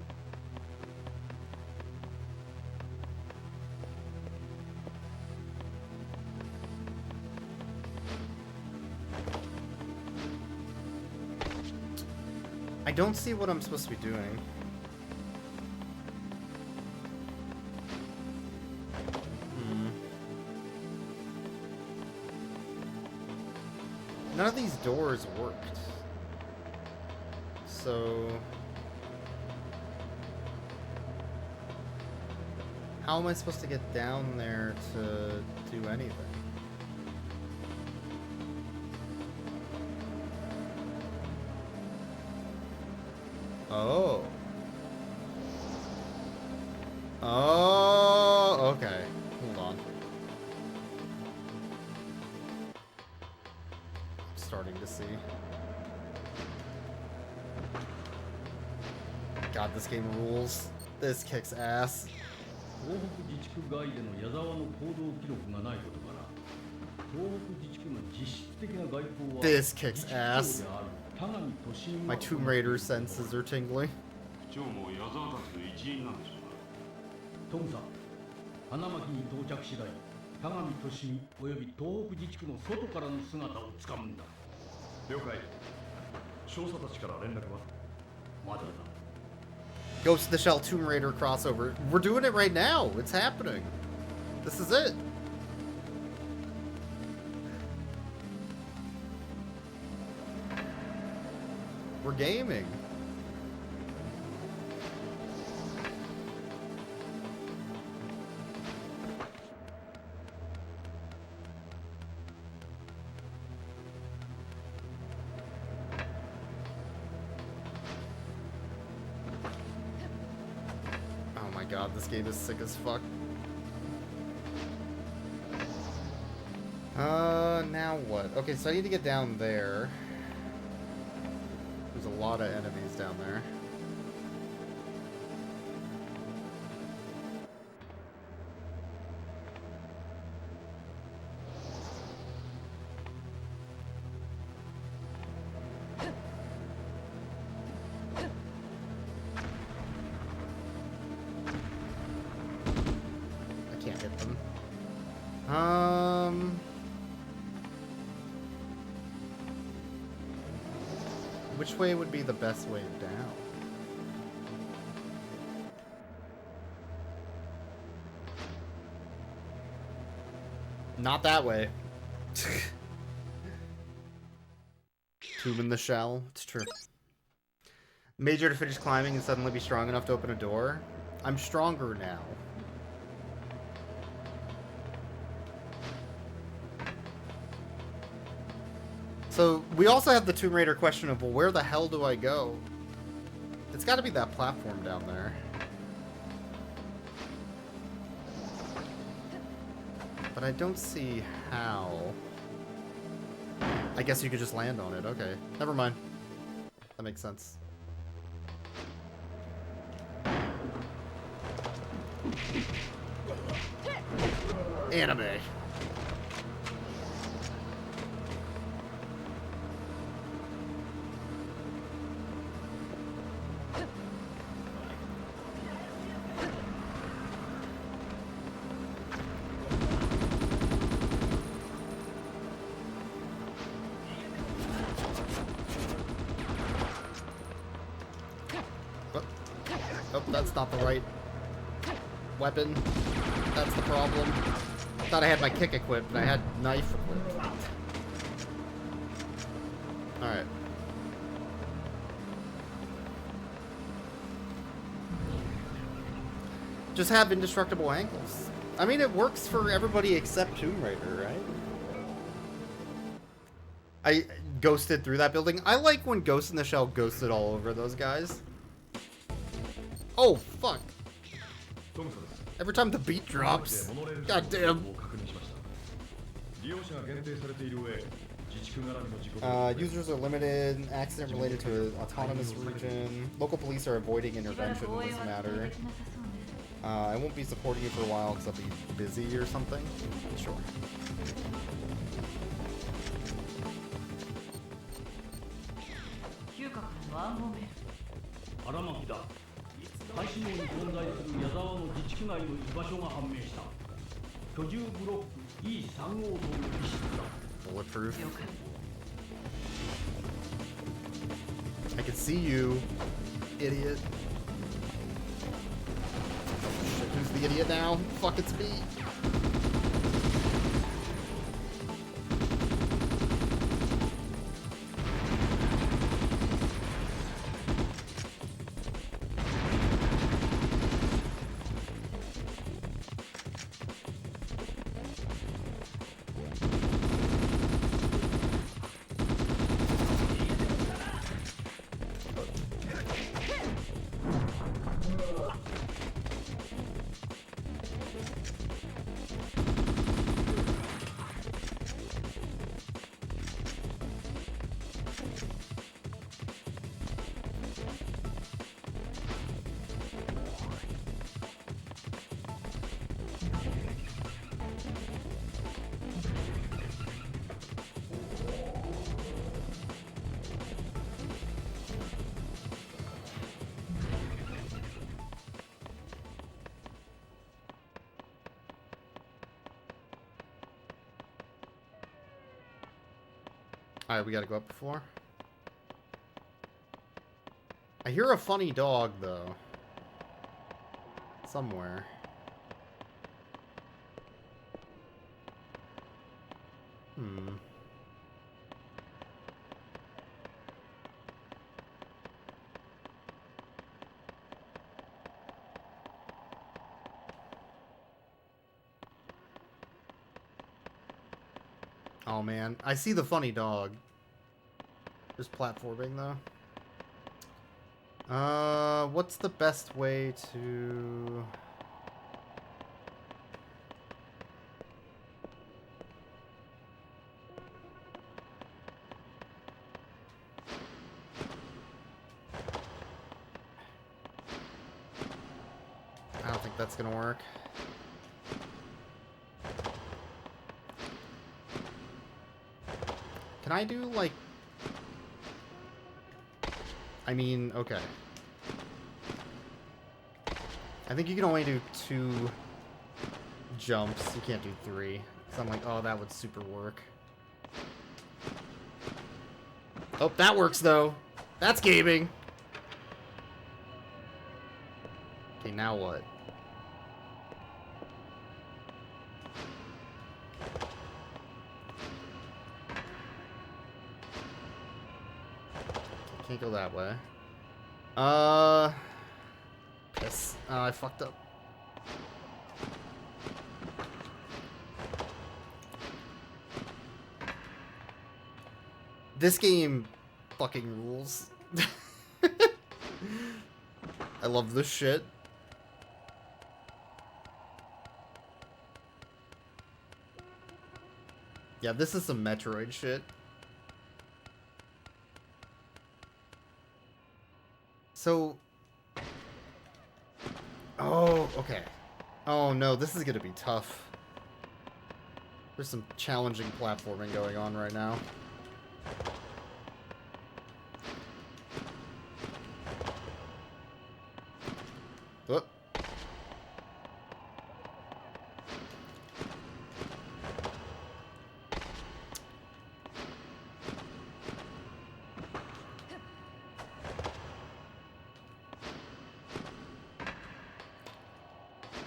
I don't see what I'm supposed to be doing. None of these doors worked. So... how am I supposed to get down there to do anything? Oh. Oh, okay. Hold on. I'm starting to see. God, this game rules. This kicks ass. This kicks ass. My Tomb Raider senses are tingling. トムさん、花巻に到着次第、田上利美および東北自治区の外からの姿をつかむんだ。了解。少佐たちから連絡は？まだだ。 Ghost in the Shell Tomb Raider crossover. We're doing it right now. It's happening. This is it. We're gaming. Oh my god, this game is sick as fuck. Now what? Okay, so I need to get down there. There's a lot of enemies down there. I can't hit them. Which way would be the best way down? Not that way. Tomb in the Shell. It's true. Major to finish climbing and suddenly be strong enough to open a door. I'm stronger now. So, we also have the Tomb Raider question of, well, where the hell do I go? It's gotta be that platform down there. But I don't see how. I guess you could just land on it. Okay, never mind. That makes sense. Anime. Oh, that's not the right weapon. That's the problem. I thought I had my kick equipped, and I had knife equipped. Alright. Just have indestructible ankles. I mean, it works for everybody except Tomb Raider, right? I ghosted through that building. I like when Ghost in the Shell ghosted all over those guys. Oh, fuck. Every time the beat drops. God damn. Users are limited. Accident related to an autonomous region. Local police are avoiding intervention in this matter. I won't be supporting you for a while because I'll be busy or something. Sure. Bulletproof. I can see you, idiot. Oh shit, who's the idiot now? Fuck, it's me. Alright, we gotta go up the floor. I hear a funny dog, though. Somewhere. Hmm. Oh man, I see the funny dog. There's platforming though. What's the best way to... I don't think that's gonna work. Can I do, like... I mean, okay. I think you can only do 2 jumps. You can't do 3. So I'm like, oh, that would super work. Oh, that works, though. That's gaming. Okay, now what? Can't go that way. Piss. Oh, I fucked up. This game fucking rules. I love this shit. Yeah, this is some Metroid shit. So... Oh, okay. Oh no, this is gonna be tough. There's some challenging platforming going on right now. Whoop.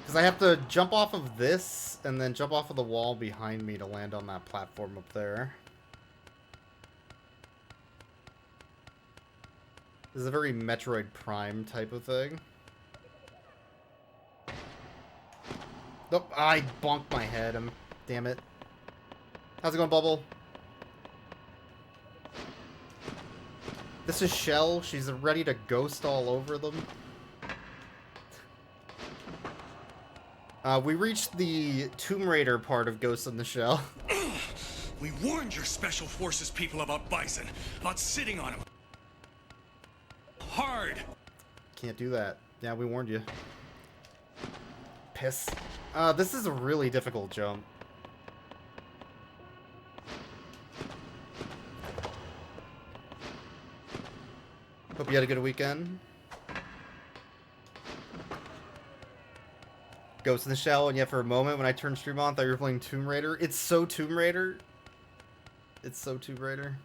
Because I have to jump off of this, and then jump off of the wall behind me to land on that platform up there. This is a very Metroid Prime type of thing. Nope, I bonked my head. Damn it. How's it going, Bubble? This is Shell. She's ready to ghost all over them. We reached the Tomb Raider part of Ghost in the Shell. We warned your Special Forces people about Bison, about sitting on him. Hard. Can't do that. Yeah, we warned you. Piss. This is a really difficult jump. Hope you had a good weekend. Ghost in the Shell, and yet for a moment when I turned stream on, I thought you were playing Tomb Raider. It's so Tomb Raider. It's so Tomb Raider.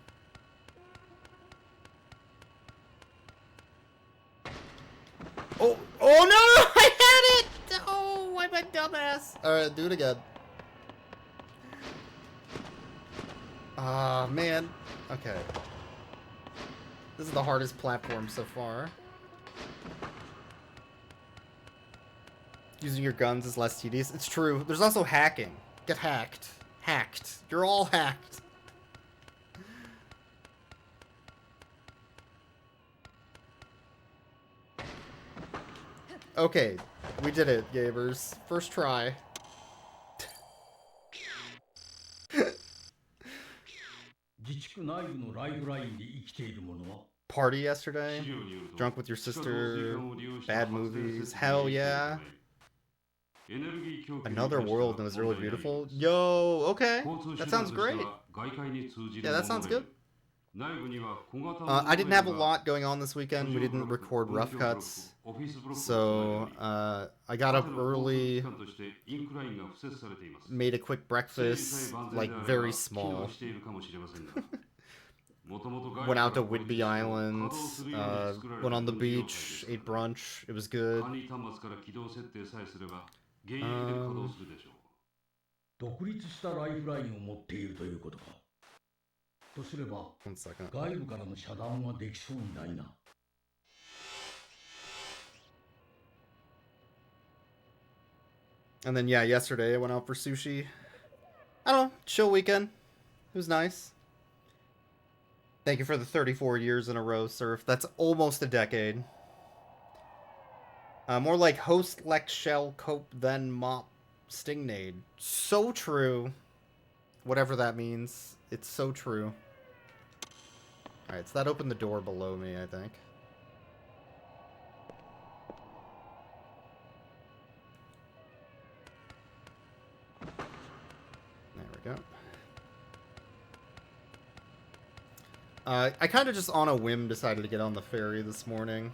Oh, oh no! I had it! Oh, I'm a dumbass. Alright, do it again. Ah, man. Okay. This is the hardest platform so far. Using your guns is less tedious. It's true. There's also hacking. Get hacked. Hacked. You're all hacked. Okay. We did it, gamers. First try. Party yesterday? Drunk with your sister? Bad movies? Hell yeah. Another world and it was really beautiful? Yo, okay. That sounds great. Yeah, that sounds good. I didn't have a lot going on this weekend. We didn't record rough cuts. So, I got up early, made a quick breakfast, like very small. Went out to Whidbey Island, went on the beach, ate brunch. It was good. 独立したライフラインを持っているということか。とすれば、外部からの遮断はできそうにないな。And then, yeah, yesterday I went out for sushi. I don't know, chill weekend. It was nice. Thank you for the 34 years in a row, Surf. That's almost a decade. More like host, Lex, Shell, Cope, then Mop, Stingnade. So true. Whatever that means. It's so true. Alright, so that opened the door below me, I think. There we go. I kind of just on a whim decided to get on the ferry this morning.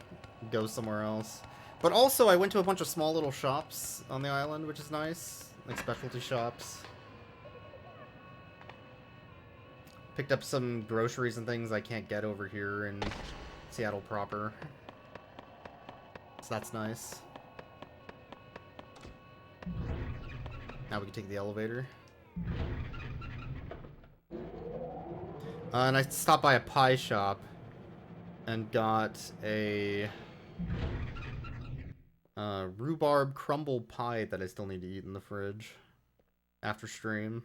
Go somewhere else. But also, I went to a bunch of small little shops on the island, which is nice. Like specialty shops. Picked up some groceries and things I can't get over here in Seattle proper. So that's nice. Now we can take the elevator. And I stopped by a pie shop and got a rhubarb crumble pie that I still need to eat in the fridge after stream.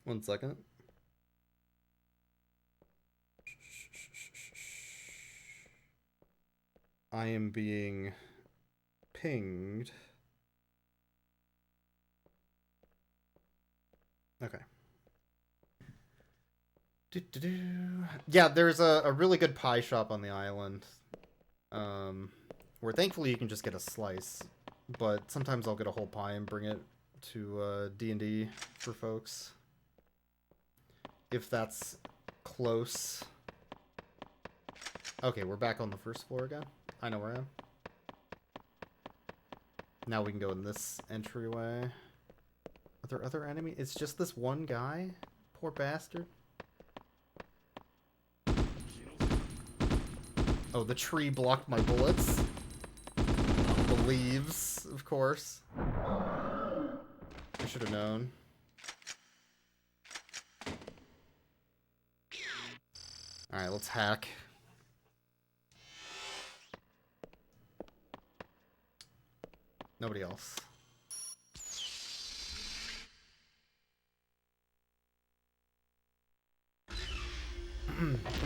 One second. I am being pinged. Okay. Yeah, there's a really good pie shop on the island. Where thankfully you can just get a slice. But sometimes I'll get a whole pie and bring it to D&D for folks. If that's close. Okay, we're back on the first floor again. I know where I am. Now we can go in this entryway. Are there other enemies? It's just this one guy? Poor bastard. Oh, the tree blocked my bullets. The leaves, of course. I should have known. Alright, let's hack. Nobody else.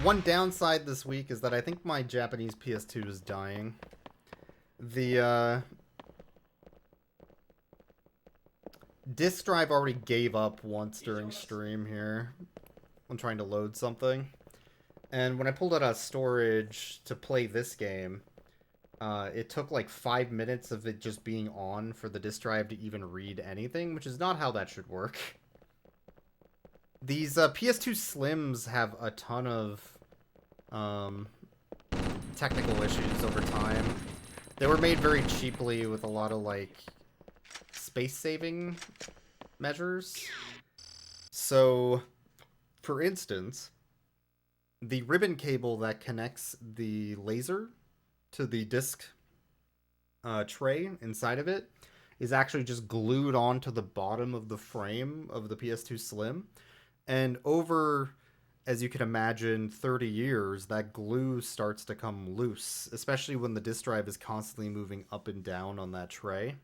One downside this week is that I think my Japanese PS2 is dying. The disk drive already gave up once during stream here. I'm trying to load something. And when I pulled it out of storage to play this game, it took like 5 minutes of it just being on for the disk drive to even read anything, which is not how that should work. These PS2 Slims have a ton of technical issues over time. They were made very cheaply with a lot of like space-saving measures. So, for instance, the ribbon cable that connects the laser to the disc tray inside of it is actually just glued onto the bottom of the frame of the PS2 Slim. And over, as you can imagine, 30 years, that glue starts to come loose, especially when the disk drive is constantly moving up and down on that tray.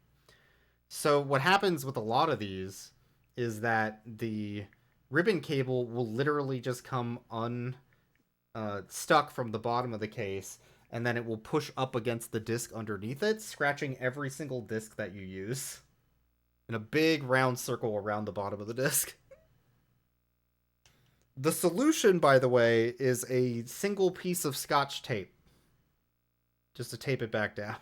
So what happens with a lot of these is that the ribbon cable will literally just come stuck from the bottom of the case, and then it will push up against the disc underneath it, scratching every single disc that you use in a big round circle around the bottom of the disc. The solution, by the way, is a single piece of Scotch tape. Just to tape it back down.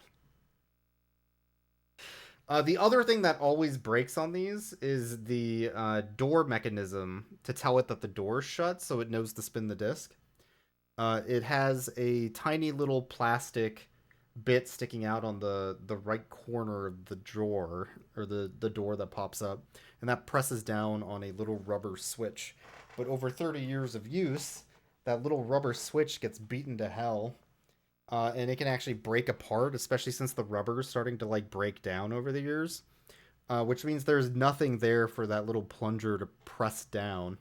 The other thing that always breaks on these is the door mechanism to tell it that the door's shut, so it knows to spin the disc. It has a tiny little plastic bit sticking out on the right corner of the drawer, or the door that pops up, and that presses down on a little rubber switch. But over 30 years of use, that little rubber switch gets beaten to hell. And it can actually break apart, especially since the rubber is starting to like break down over the years, which means there's nothing there for that little plunger to press down.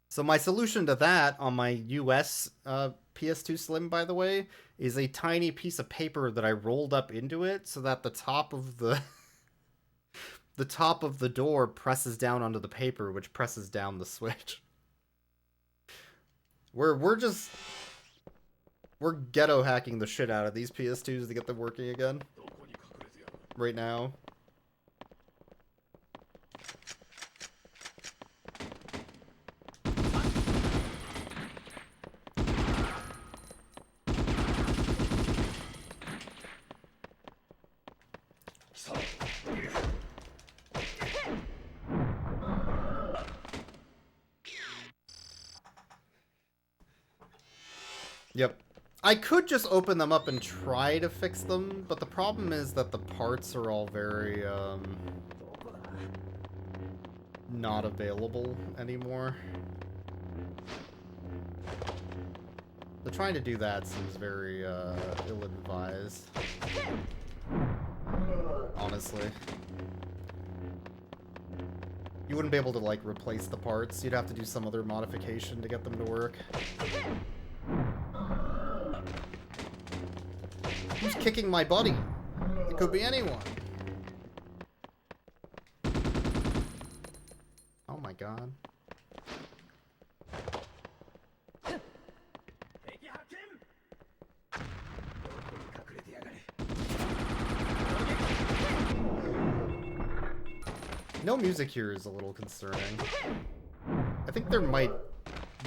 So my solution to that on my US PS2 Slim, by the way, is a tiny piece of paper that I rolled up into it so that the top of the the top of the door presses down onto the paper, which presses down the switch. We're ghetto hacking the shit out of these PS2s to get them working again. Right now. Yep. I could just open them up and try to fix them, but the problem is that the parts are all very, not available anymore. So trying to do that seems very, ill-advised. Honestly. You wouldn't be able to, like, replace the parts. You'd have to do some other modification to get them to work. Who's kicking my buddy? It could be anyone. Oh my god. No music here is a little concerning. I think there might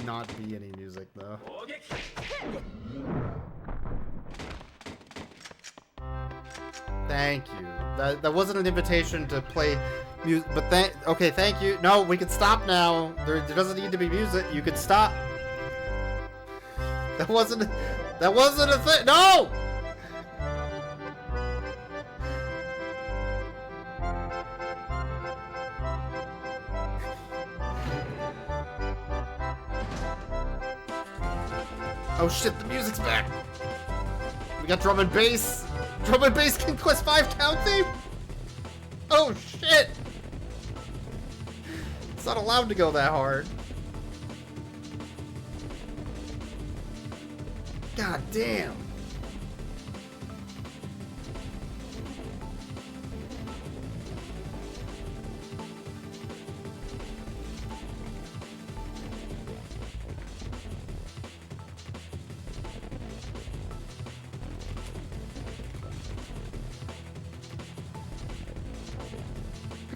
not be any music though. Thank you. That wasn't an invitation to play music, but okay, thank you. No, we can stop now. There doesn't need to be music. You can stop. That wasn't a thing. No! Oh shit, the music's back. We got drum and bass. Drum and bass King Quest 5 town theme? Oh shit! It's not allowed to go that hard. God damn.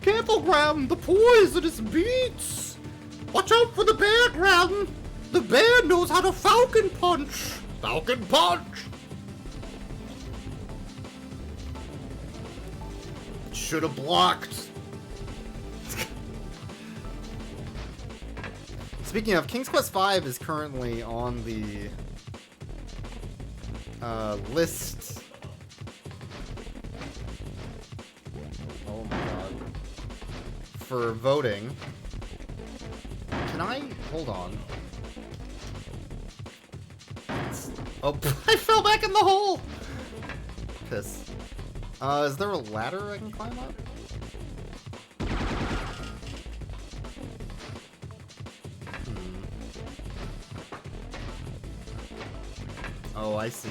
Careful, Graham, the poisonous beats! Watch out for the bear, Graham! The bear knows how to falcon punch! Falcon punch! Should have blocked. Speaking of, King's Quest V is currently on the list. Oh my god. For voting. Can I? Hold on. Oh, I fell back in the hole! Piss. Is there a ladder I can climb up? Oh, I see.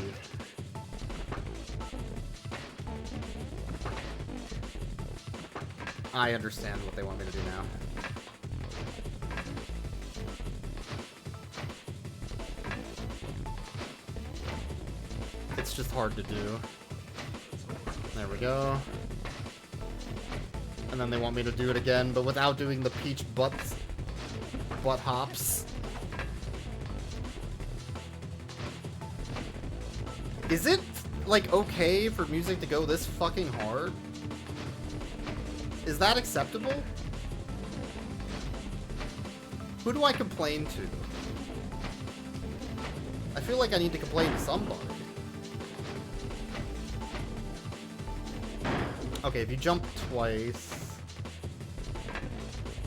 I understand what they want me to do now. It's just hard to do. There we go. And then they want me to do it again, but without doing the peach butt hops. Is it, like, okay for music to go this fucking hard? Is that acceptable? Who do I complain to? I feel like I need to complain to somebody. Okay, if you jump twice...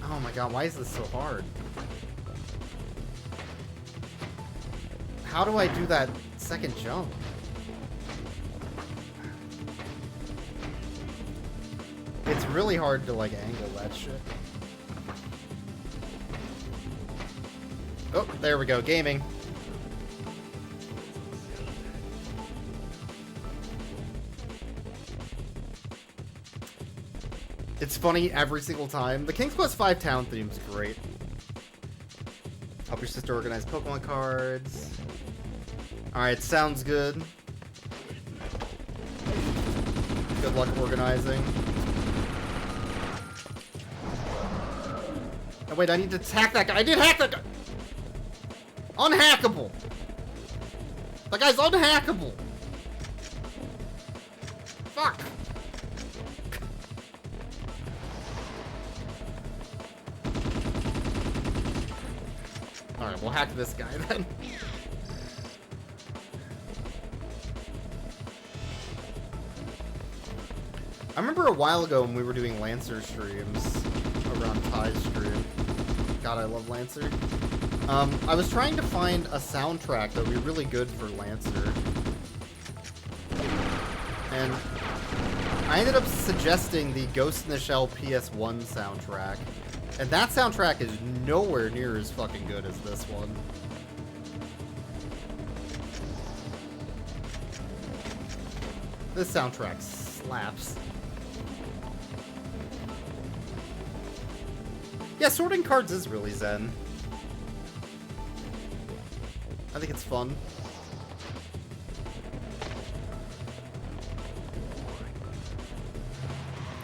Oh my god, why is this so hard? How do I do that second jump? It's really hard to, like, angle that shit. Oh, there we go, gaming. It's funny every single time. The King's Quest V town theme is great. Help your sister organize Pokemon cards. Alright, sounds good. Good luck organizing. Oh wait, I need to attack that guy. I did hack that guy! Unhackable! That guy's unhackable! Fuck! Alright, we'll hack this guy then. I remember a while ago when we were doing Lancer streams around Ty's stream. God, I love Lancer. I was trying to find a soundtrack that would be really good for Lancer. And I ended up suggesting the Ghost in the Shell PS1 soundtrack. And that soundtrack is nowhere near as fucking good as this one. This soundtrack slaps. Yeah, sorting cards is really zen. I think it's fun.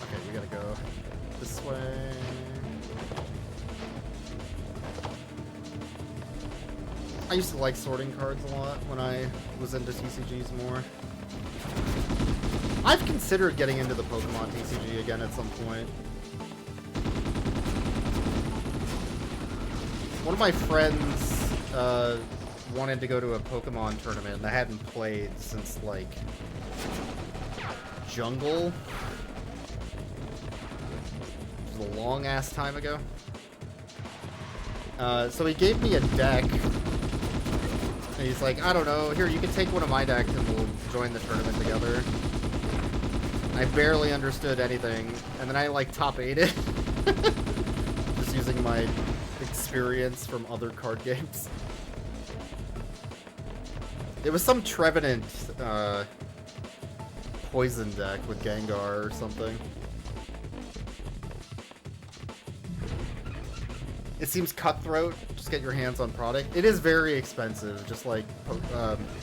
Okay, we gotta go this way. I used to like sorting cards a lot when I was into TCGs more. I've considered getting into the Pokemon TCG again at some point. One of my friends wanted to go to a Pokemon tournament and I hadn't played since, like, Jungle. It was a long-ass time ago. So he gave me a deck. And he's like, I don't know, here, you can take one of my decks and we'll join the tournament together. I barely understood anything, and then I, like, top 8'd it. Just using my experience from other card games. It was some Trevenant, poison deck with Gengar or something. It seems cutthroat. Just get your hands on product. It is very expensive, just like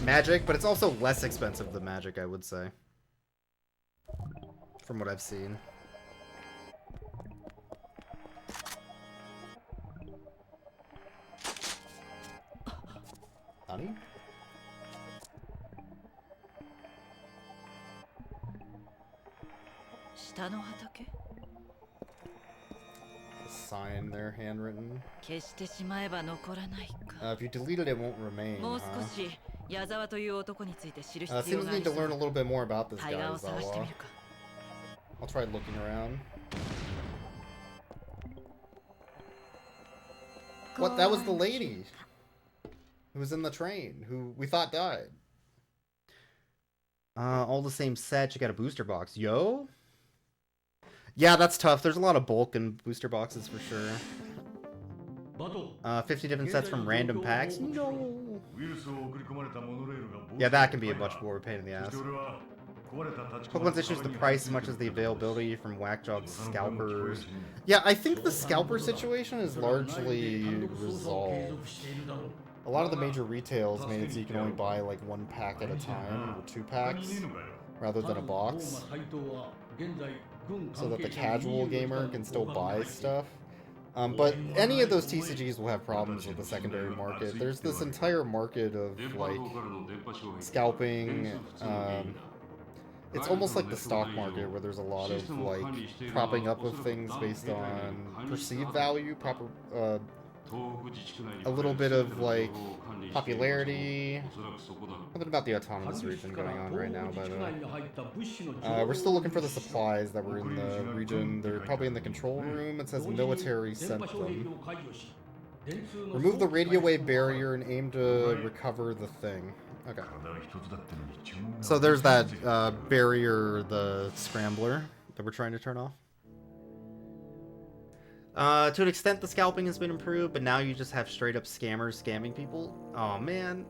Magic, but it's also less expensive than Magic, I would say. From what I've seen. Honey? A sign there, handwritten. If you delete it, it won't remain, huh? Seems we need to learn a little bit more about this guy, Zawa. I'll try looking around. What? That was the lady who was in the train, who we thought died. All the same set, you got a booster box. Yo? Yeah, that's tough. There's a lot of bulk in booster boxes for sure. 50 different sets from random packs? No! Yeah, that can be a much more pain in the ass. Pokemon's issues the price as much as the availability from Whackjaw's scalpers. Yeah, I think the scalper situation is largely resolved. A lot of the major retails made it so you can only buy like one pack at a time, or 2 packs, rather than a box. So that the casual gamer can still buy stuff. But any of those TCGs will have problems with the secondary market. There's this entire market of like scalping, It's almost like the stock market where there's a lot of like propping up of things based on perceived value, a little bit of like popularity. Something about the autonomous region going on right now, by the way. We're still looking for the supplies that were in the region. They're probably in the control room. It says military sent them. Remove the radio wave barrier and aim to recover the thing. Okay. So there's that barrier, the scrambler that we're trying to turn off. To an extent, the scalping has been improved, but now you just have straight up scammers scamming people. Oh man,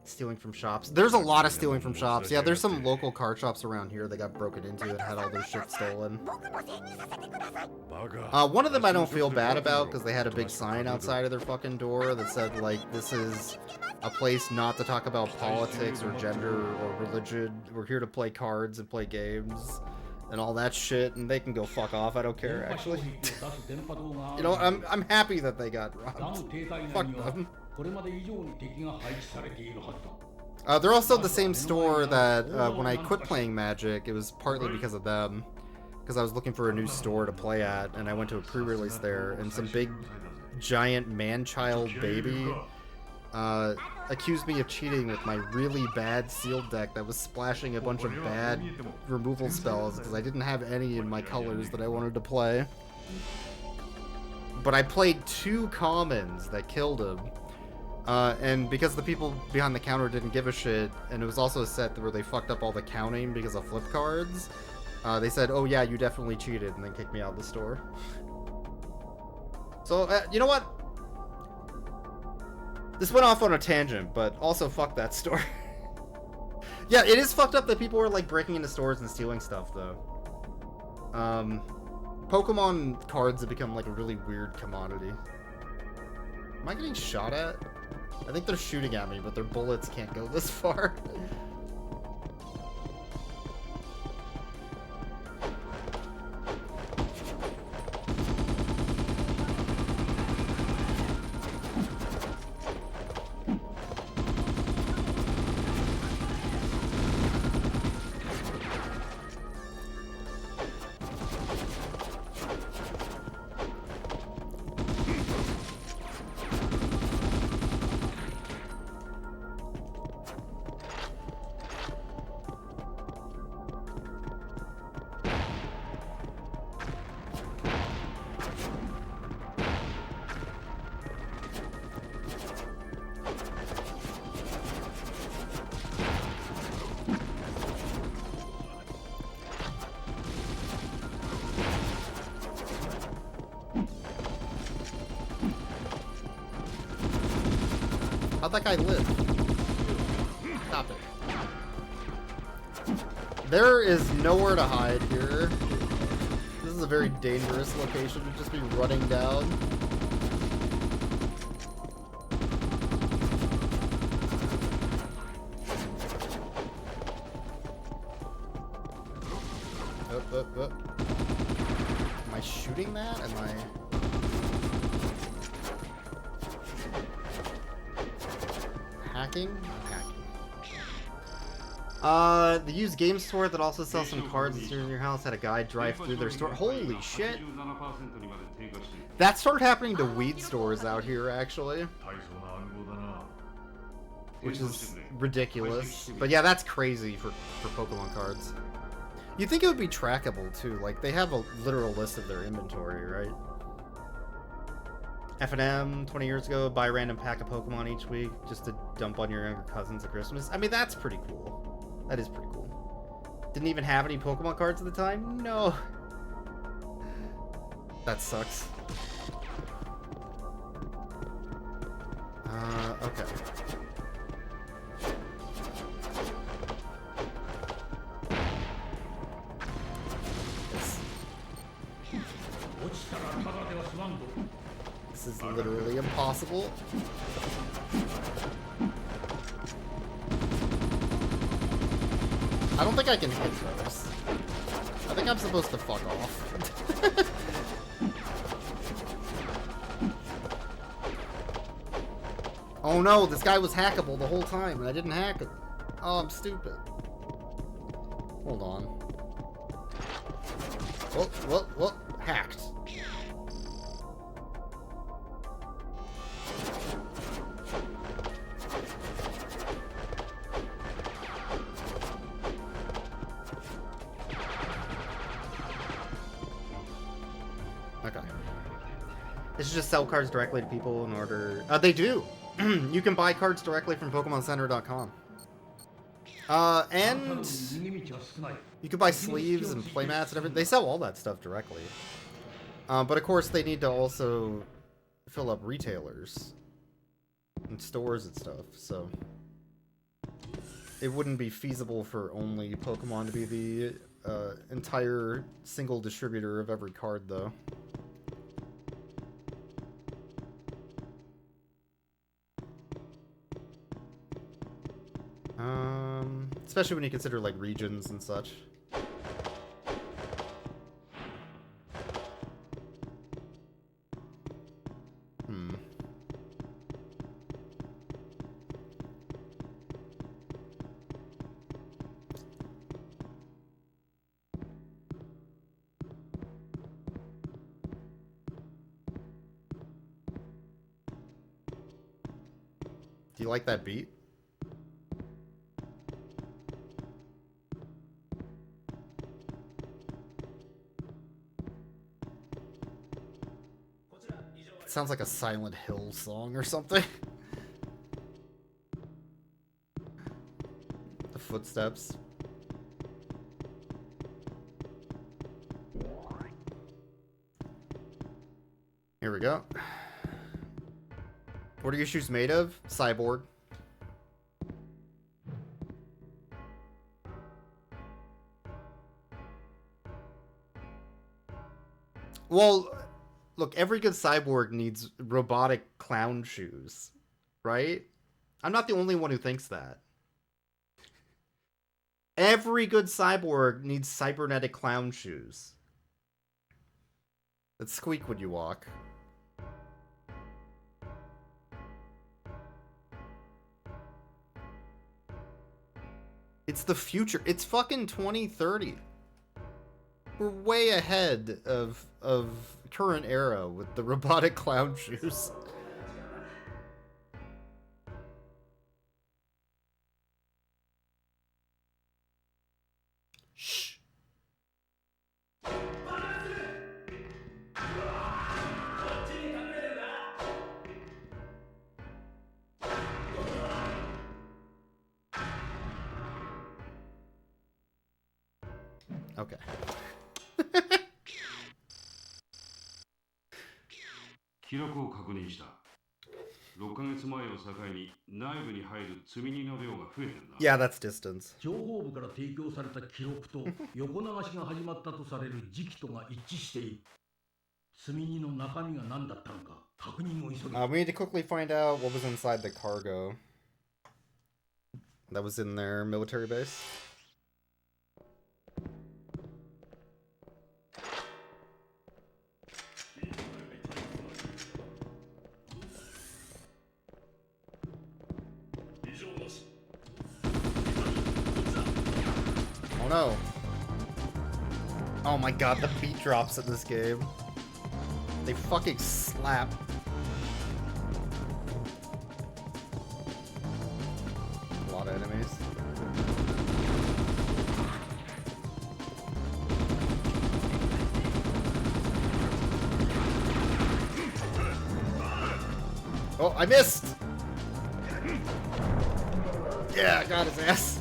stealing from shops. There's a lot of stealing from shops. Yeah, there's some local card shops around here that got broken into and had all their shit stolen. One of them I don't feel bad about because they had a big sign outside of their fucking door that said like, this is a place not to talk about politics or gender or religion. We're here to play cards and play games and all that shit, and they can go fuck off. I don't care, actually. You know, I'm happy that they got robbed. Fuck them. They're also the same store that when I quit playing Magic, it was partly because of them. Because I was looking for a new store to play at, and I went to a pre-release there, and some big, giant man-child baby accused me of cheating with my really bad sealed deck that was splashing a bunch of bad removal spells because I didn't have any in my colors that I wanted to play. But I played 2 commons that killed him. And because the people behind the counter didn't give a shit, and it was also a set where they fucked up all the counting because of flip cards, they said, oh yeah, you definitely cheated, and then kicked me out of the store. So, you know what? This went off on a tangent, but also fuck that store. Yeah, it is fucked up that people are like breaking into stores and stealing stuff, though. Pokemon cards have become like a really weird commodity. Am I getting shot at? I think they're shooting at me, but their bullets can't go this far. How'd that guy live? Stop it. There is nowhere to hide here. This is a very dangerous location to just be running down. Am I shooting that? Am I... hacking? The used game store that also sells some cards that's in your house had a guy drive through their store. Holy shit! That started happening to weed stores out here, actually. Which is ridiculous. But yeah, that's crazy for Pokemon cards. You'd think it would be trackable, too. Like, they have a literal list of their inventory, right? F&M 20 years ago, buy a random pack of Pokemon each week just to dump on your younger cousins at Christmas. I mean, that's pretty cool. That is pretty cool. Didn't even have any Pokemon cards at the time? No. That sucks. Okay. This is literally impossible. I don't think I can hit those. I think I'm supposed to fuck off. Oh no, this guy was hackable the whole time and I didn't hack it. Oh, I'm stupid. Hold on. Whoa, hacked. Okay. They should just sell cards directly to people in order... they do! You can buy cards directly from PokemonCenter.com. And... you can buy sleeves and playmats and everything. They sell all that stuff directly. But of course, they need to also fill up retailers and stores and stuff, so... it wouldn't be feasible for only Pokemon to be the entire single distributor of every card, though. Especially when you consider, like, regions and such. Do you like that beat? It sounds like a Silent Hill song or something. The footsteps. Here we go. What are your shoes made of? Cyborg. Well, look, every good cyborg needs robotic clown shoes, right? I'm not the only one who thinks that. Every good cyborg needs cybernetic clown shoes that squeak when you walk. It's the future. It's fucking 2030. We're way ahead of current era with the robotic clown shoes. Shh. Okay. 記録を確認した。6ヶ月前を境に内部に入る積み荷の量が増えてるな。Yeah, that's distance. 情報部から提供された記録と横流しが始まったとされる時期とが一致している。積み荷の中身が何だったのか確認を急げ。We need to quickly find out what was inside the cargo that was in their military base. Oh no. Oh my god, the beat drops in this game. They fucking slap. A lot of enemies. Oh, I missed! Yeah, I got his ass.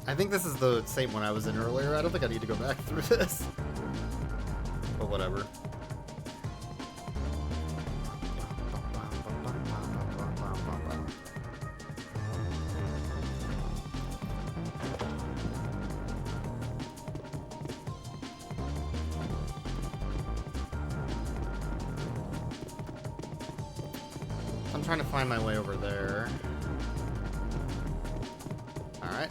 I think this is the same one I was in earlier. I don't think I need to go back through this. But whatever. I'm trying to find my way over there. Alright.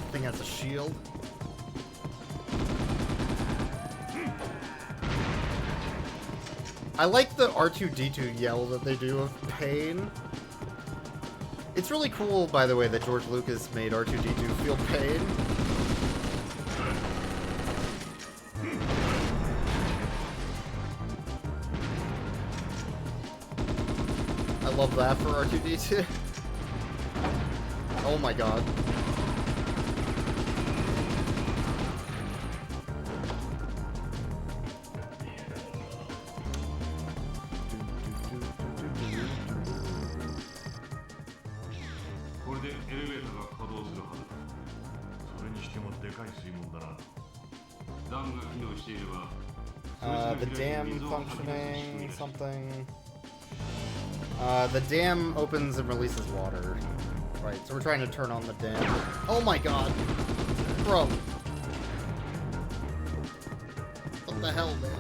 I think that's a shield. I like the R2-D2 yell that they do of pain. It's really cool, by the way, that George Lucas made R2-D2 feel pain. I love that for R2-D2. Oh my god. The dam functioning, something. The dam opens and releases water. Right, so we're trying to turn on the dam. Oh my god! Bro! What the hell, man?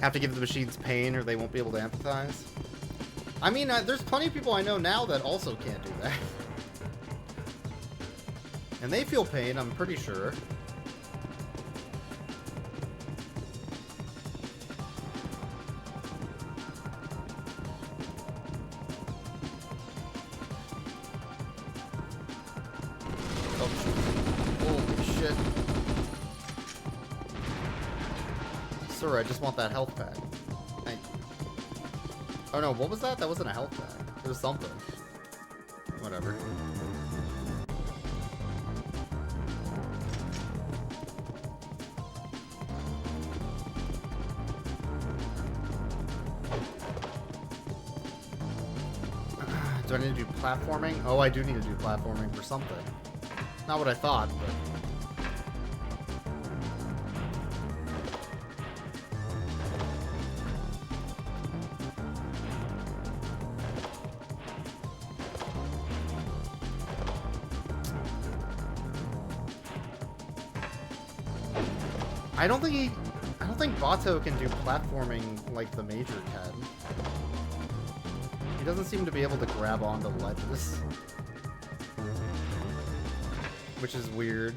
Have to give the machines pain or they won't be able to empathize? I mean, there's plenty of people I know now that also can't do that. And they feel pain, I'm pretty sure. Holy shit. Sir, I just want that health pack. Thank you. Oh no, what was that? That wasn't a health pack. It was something. Whatever. Do I need to do platforming? Oh, I do need to do platforming for something. Not what I thought, but... I don't think Bato can do platforming like the Major can. He doesn't seem to be able to grab onto ledges. Which is weird.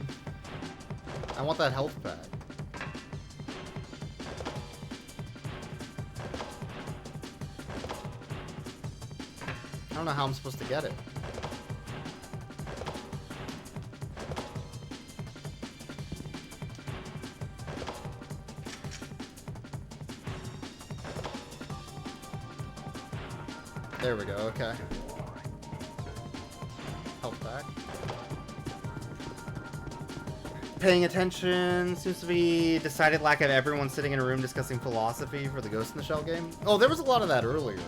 I want that health pack. I don't know how I'm supposed to get it. There we go, okay. Health back. Paying attention seems to be decided lack of everyone sitting in a room discussing philosophy for the Ghost in the Shell game. Oh, there was a lot of that earlier.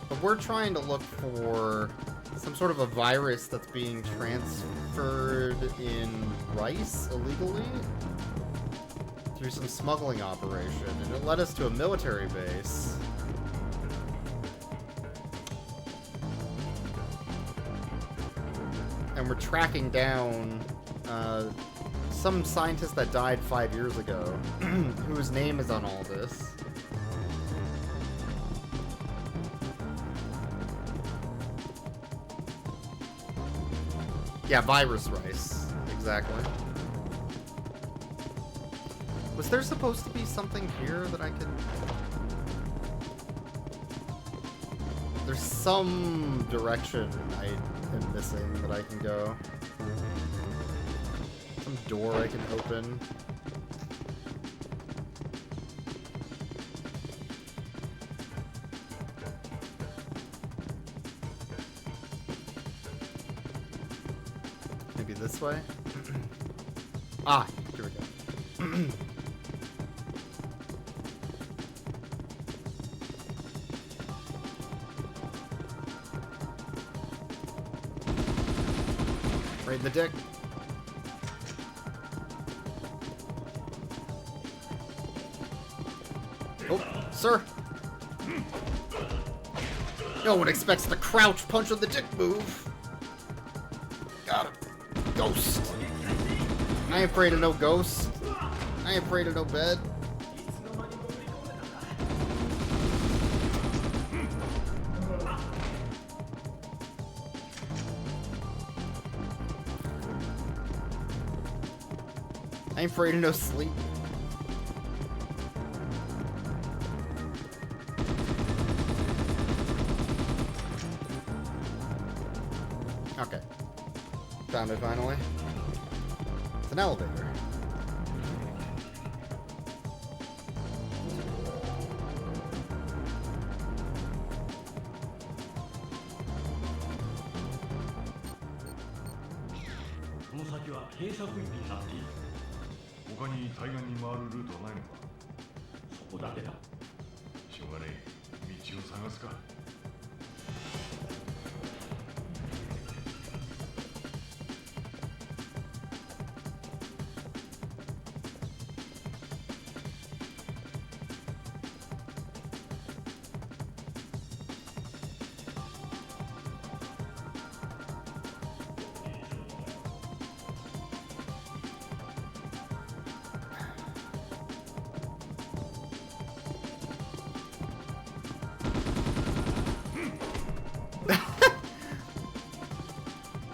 But we're trying to look for some sort of a virus that's being transferred in rice illegally through some smuggling operation, and it led us to a military base. And we're tracking down some scientist that died 5 years ago, whose name is on all this. Yeah, virus rice. Exactly. Was there supposed to be something here that I could... There's some direction I am missing that I can go. Some door I can open. Maybe this way? Ah, here we go. Right in the dick. Oh, sir. No one expects the crouch punch on the dick move. Got him. Ghost. I ain't afraid of no ghost. I ain't afraid of no bed. I ain't afraid of no sleep. Okay. Found it finally. It's an elevator.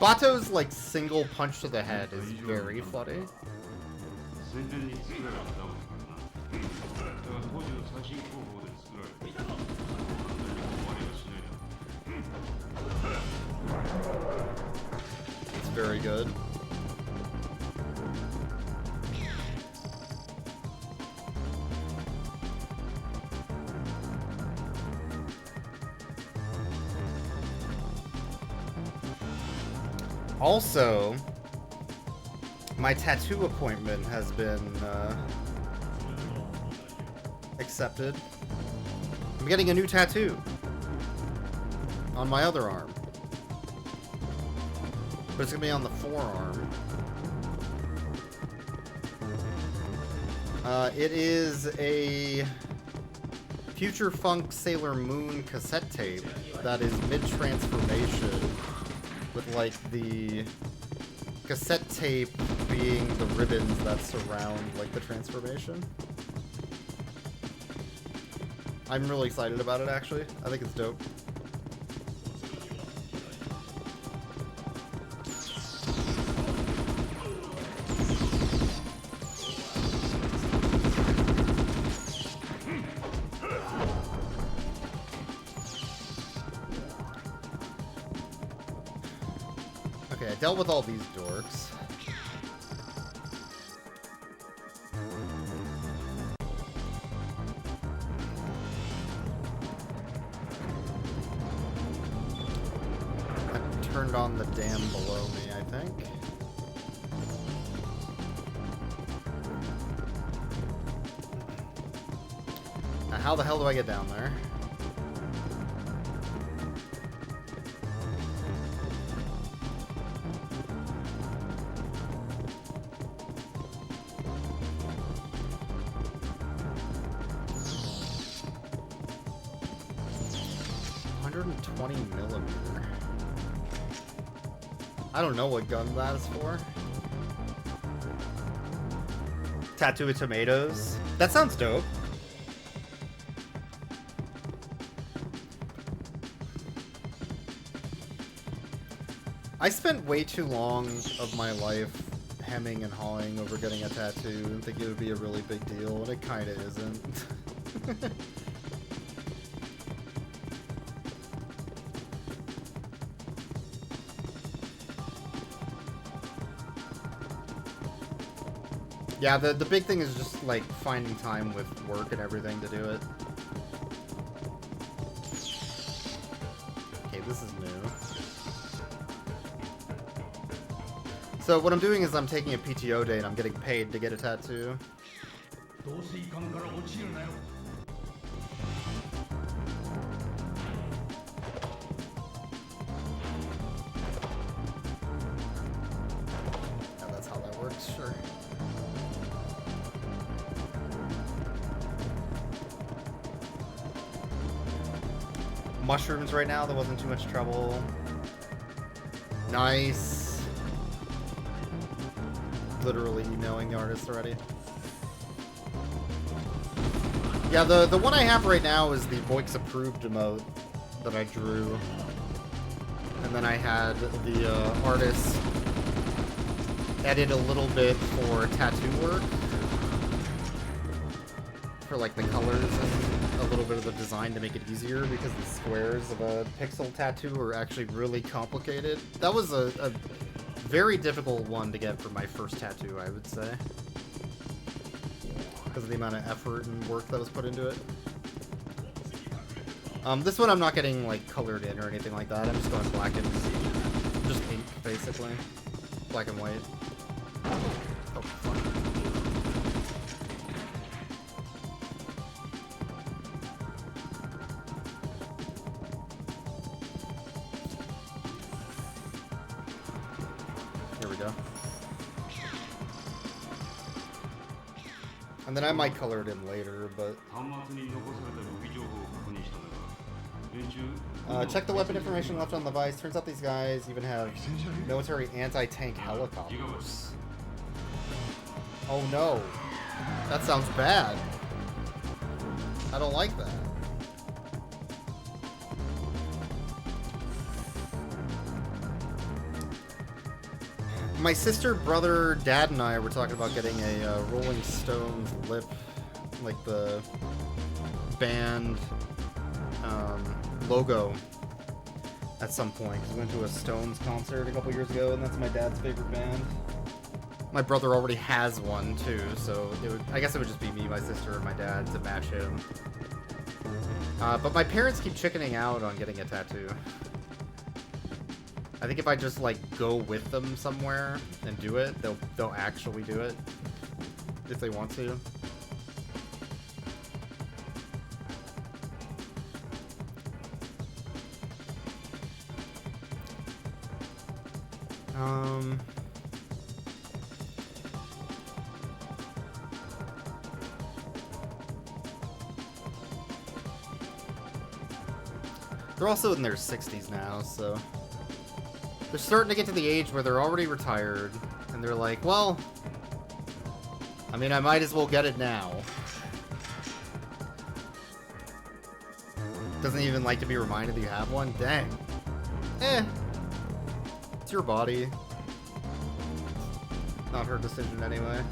Bato's like single punch to the head is very funny. It's very good. Also, my tattoo appointment has been accepted. I'm getting a new tattoo on my other arm. But it's gonna be on the forearm. It is a Future Funk Sailor Moon cassette tape that is mid-transformation, with like the cassette tape being the ribbons that surround like the transformation. I'm really excited about it actually. I think it's dope. Okay, I dealt with all these dorks. I turned on the dam below me, I think. Now, how the hell do I get down there? $120mm. I don't know what gun that is for. Tattoo of tomatoes. That sounds dope. I spent way too long of my life hemming and hawing over getting a tattoo and thinking it would be a really big deal, and it kinda isn't. Yeah, the big thing is just, like, finding time with work and everything to do it. Okay, this is new. So what I'm doing is I'm taking a PTO day and I'm getting paid to get a tattoo. Yeah, that's how that works, sure. Mushrooms right now, there wasn't too much trouble. Nice. Literally emailing the artist already. Yeah, the one I have right now is the Voix approved emote that I drew. And then I had the artist edit a little bit for tattoo work. For like the colors and a little bit of the design to make it easier, because the squares of a pixel tattoo are actually really complicated. That was a very difficult one to get for my first tattoo, I would say. Because of the amount of effort and work that was put into it. This one I'm not getting like colored in or anything like that. I'm just going black and just ink, basically. Black and white. Oh, fuck. Here we go. And then I might color it in later, but... check the weapon information left on the device. Turns out these guys even have military anti-tank helicopters. Oh no. That sounds bad. I don't like that. My sister, brother, dad, and I were talking about getting a Rolling Stones lip, like the band logo at some point. 'Cause we went to a Stones concert a couple years ago, and that's my dad's favorite band. My brother already has one too, so I guess it would just be me, my sister, and my dad to match him. But my parents keep chickening out on getting a tattoo. I think if I just like go with them somewhere and do it, they'll actually do it if they want to. They're also in their 60s now, so they're starting to get to the age where they're already retired, and they're like, well, I mean, I might as well get it now. Doesn't even like to be reminded that you have one? Dang. It's your body. Not her decision anyway.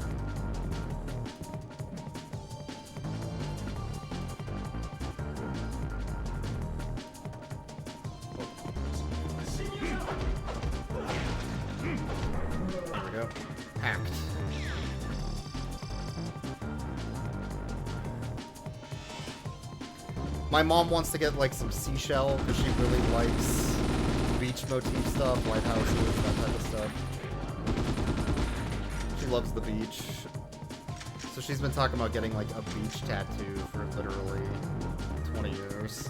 There we go. Hacked. My mom wants to get like some seashell because she really likes beach motif stuff, lighthouses, that type of stuff. She loves the beach. So she's been talking about getting like a beach tattoo for literally 20 years.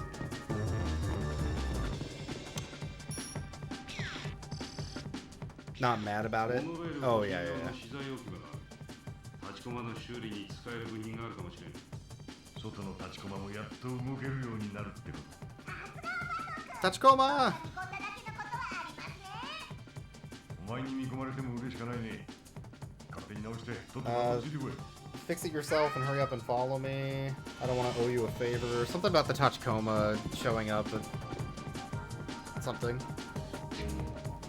Not mad about it? Oh, yeah. Tachikoma! Fix it yourself and hurry up and follow me. I don't want to owe you a favor. Something about the Tachikoma showing up at something.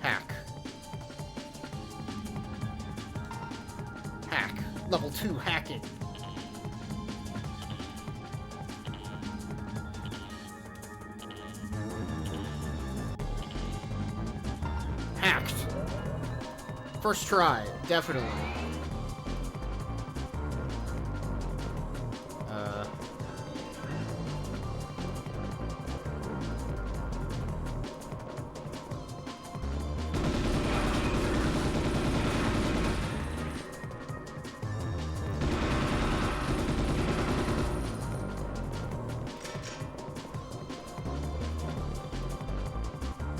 Hack. Level 2 hacking. Hacked. First try, definitely.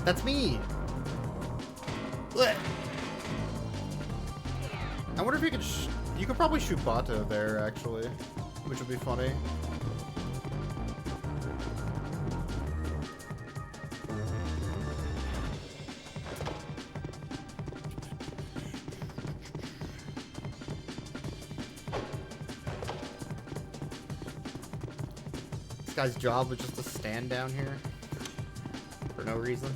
That's me! Blech. I wonder if you could you could probably shoot Bato there, actually. Which would be funny. This guy's job was just to stand down here. For no reason.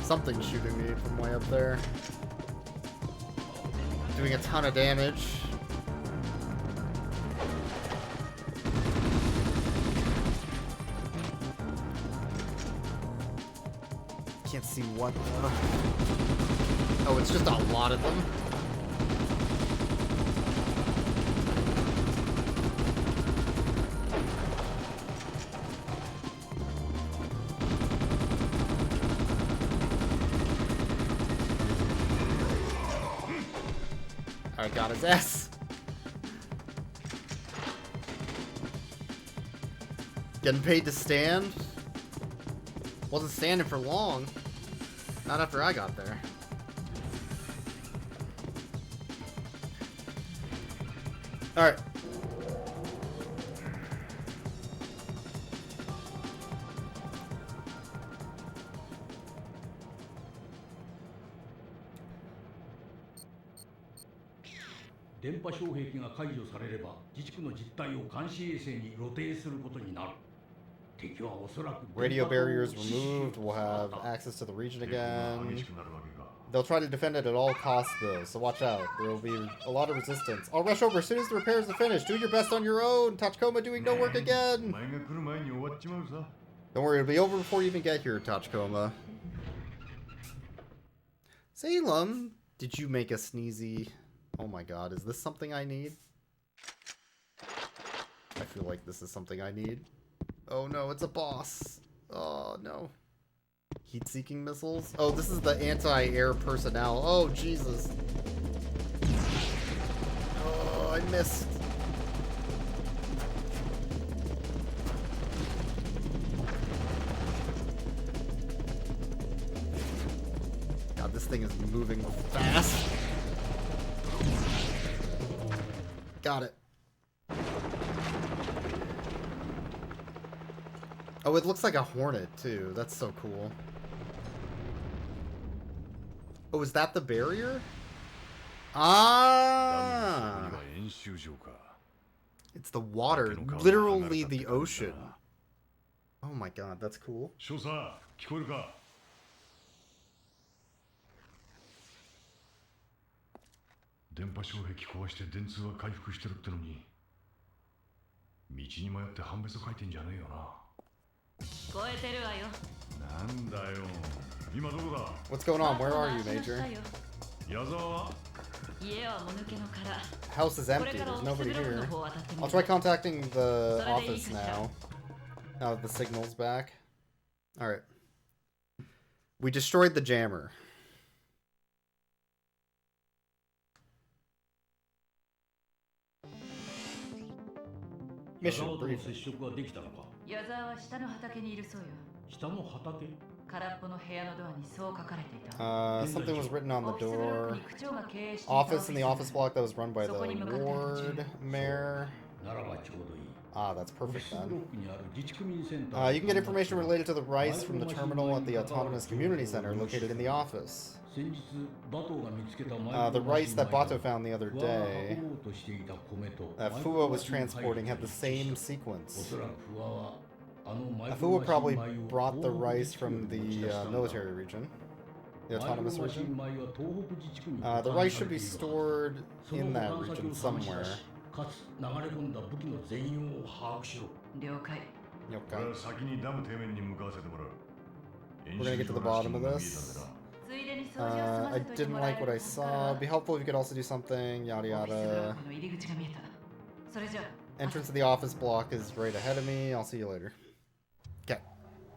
Something's shooting me from way up there. Doing a ton of damage. Can't see what. Oh, it's just a lot of them. Alright, got his ass. Getting paid to stand? Wasn't standing for long. Not after I got there. Alright.電波障壁が解除されれば自治区の実態を監視衛星に露呈することになる。敵はおそらく Radio barriers removed. We'll have access to the region again. They'll try to defend it at all costs, though, so watch out. There will be a lot of resistance. I'll rush over as soon as the repairs are finished. Do your best on your own. Tachikoma doing no work again. Don't worry, it'll be over before you even get here, Tachikoma. Salem, did you make a sneezy? Oh my god, is this something I need? I feel like this is something I need. Oh no, it's a boss. Oh no. Heat-seeking missiles? Oh, this is the anti-air personnel. Oh, Jesus. Oh, I missed. God, this thing is moving fast. Got it. Oh, it looks like a hornet, too. That's so cool. Oh, is that the barrier? Ah! It's the water. Literally the ocean. Oh my god, that's cool. 電波障壁壊して電通は回復してるってのに道に迷って判別書いてんじゃねえよな聞こえてるわよなんだよ今どこだ What's going on? Where are you, Major? 矢沢は家はもぬけの殻 House is empty. There's nobody here. I'll try contacting the office now. Now that the signal's back. Alright. We destroyed the jammer. Mission 矢沢との briefing. 接触はできたのか。矢沢は下の畑にいるそうよ。下の畑？空っぽの部屋のドアにそう書かれていた。Something was written on the オフィスブロック door. に区長が経営していた Office in the office block that was run by the そこに向かって ward mayor. ならばちょうどいい。 Ah, that's オフィ perfect スブロ then. ックにある自治区民センター。You can get information related to the rice from the terminal at the Autonomous Community Center located in the office. 先日バトが見つけた The rice that Bato found the other day, 運ぼうとしていた米と that Fua was transporting had the same sequence. おそらくフワはあのマイク Fua ロマシン probably 米を brought the 東北 rice 自治区 from に the 持ち出したんだ。 military region, the マイクロ autonomous マシン region. 米は東北自治区に The 保管 rice さ should れて be いるはず。 stored その in 保 that 管先 region を探し somewhere. 出しかつ流れ込んだ武器の全容を把握しろ。了解。 Okay. 先にダム底面に向かわせてもらう。 We're gonna get to the bottom of this. ついでに掃除を済ま I せといて didn't もらえ like る what I saw. It'd be helpful if you could also do something. Yada オフィスブロッ yada. クの入り口が見えた。それじゃあ Entrance to the office block is right ahead of me. I'll see you later. Okay.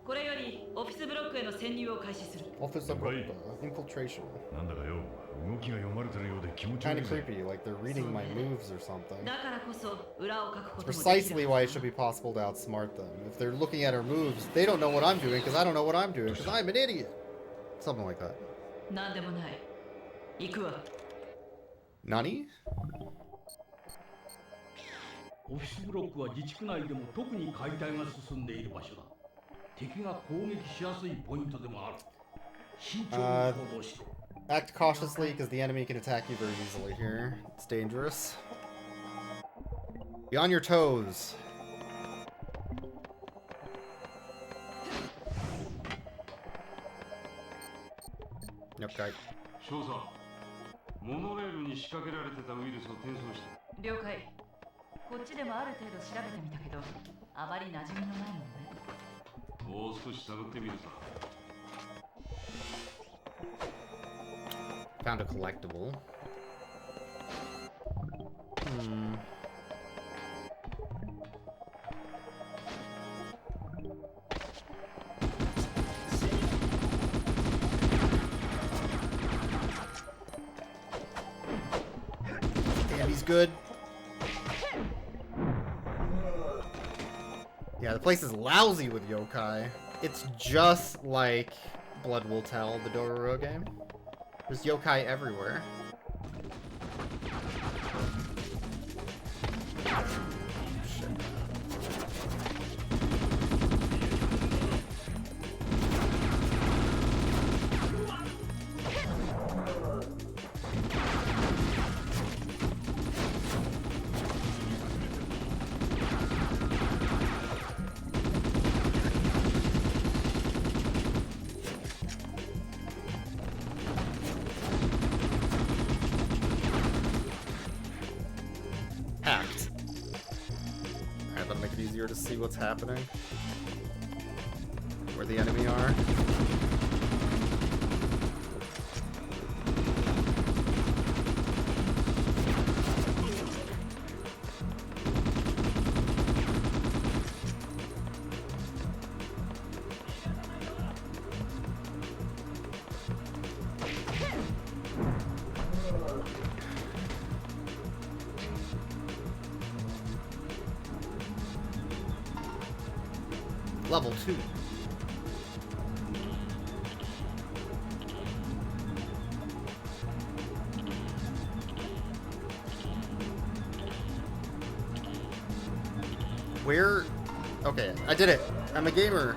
これよりオフィスブロックへの潜入を開始する。 Office block infiltration. なんだかよ、動きが読まれてるようで気持ち悪 Kind い of ぜ。 creepy, like they're reading my moves or something. だからこそ裏をかくこともでき Precisely る。 why it should be possible to outsmart them. If they're looking at our moves, they don't know what I'm doing because I don't know what I'm doing because I'm an idiot. Something like that. なんでもない。行くわ。 Nani? オフィスブロックは自治区内でも特に解体が進んでいる場所だ。敵が攻撃しやすいポイントでもある。慎重に行動しろ。Act cautiously because the enemy can attack you very easily here. It's dangerous. Be on your toes. Okay. 少佐、モノレールに仕掛けられてたウイルスを転送して。了解。こっちでもある程度調べてみたけど、あまり馴染みのないもんね。もう少し探ってみるさ。Found a collectible. Damn, he's good. Yeah, the place is lousy with yokai. It's just like Blood Will Tell, the Dororo game. There's yokai everywhere. Shit. Hacked. Alright, that'll make it easier to see what's happening. Where the enemy are. Level 2. Where? Okay, I did it. I'm a gamer.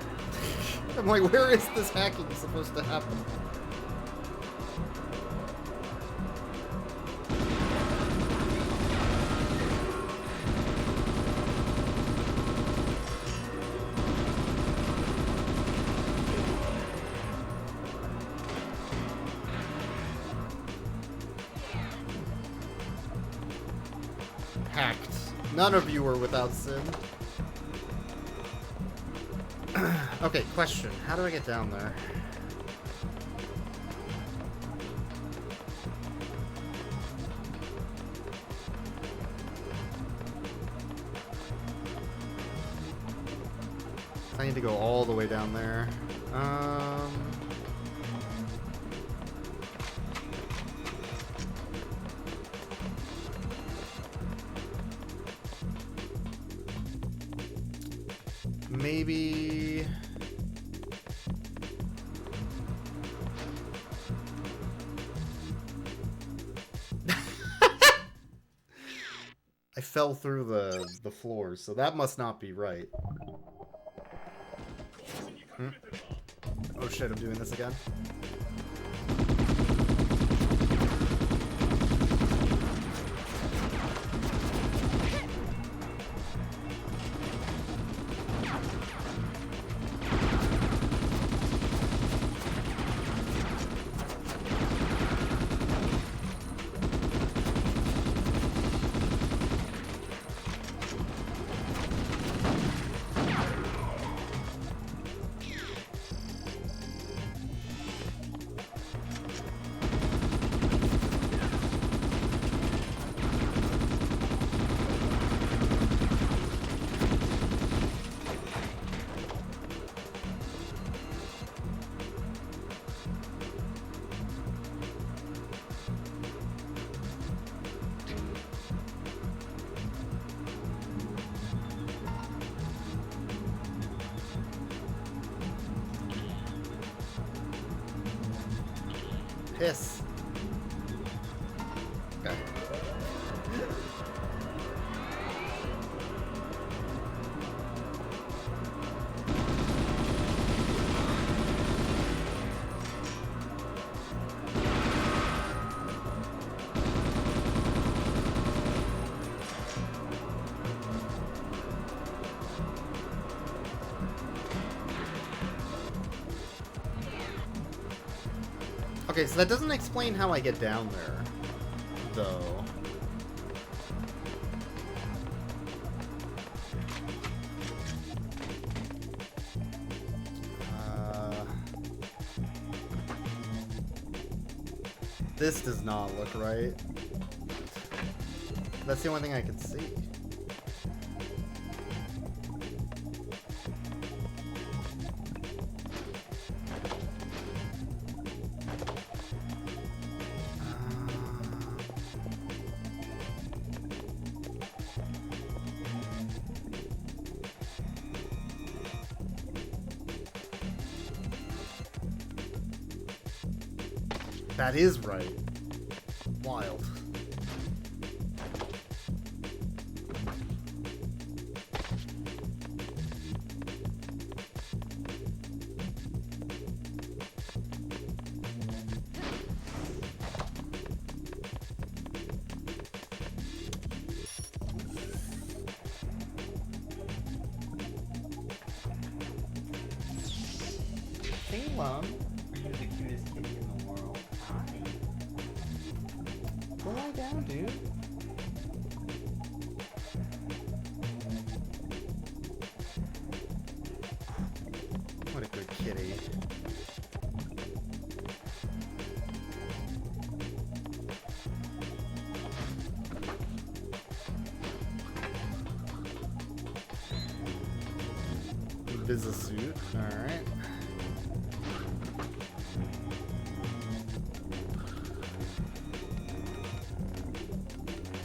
I'm like, where is this hacking supposed to happen? Hacked. None of you are without sin. Okay, question. How do I get down there? I need to go all the way down there. maybe... I fell through the floors, so that must not be right. Oh shit, I'm doing this again. Piss. Okay. Okay, so that doesn't explain how I get down there, though. This does not look right. That's the only thing I can see. That is right. Wild. Salem, you're the cutest kitty in the world. Hi. Go lie down, dude. What a good kitty. Suit. Alright.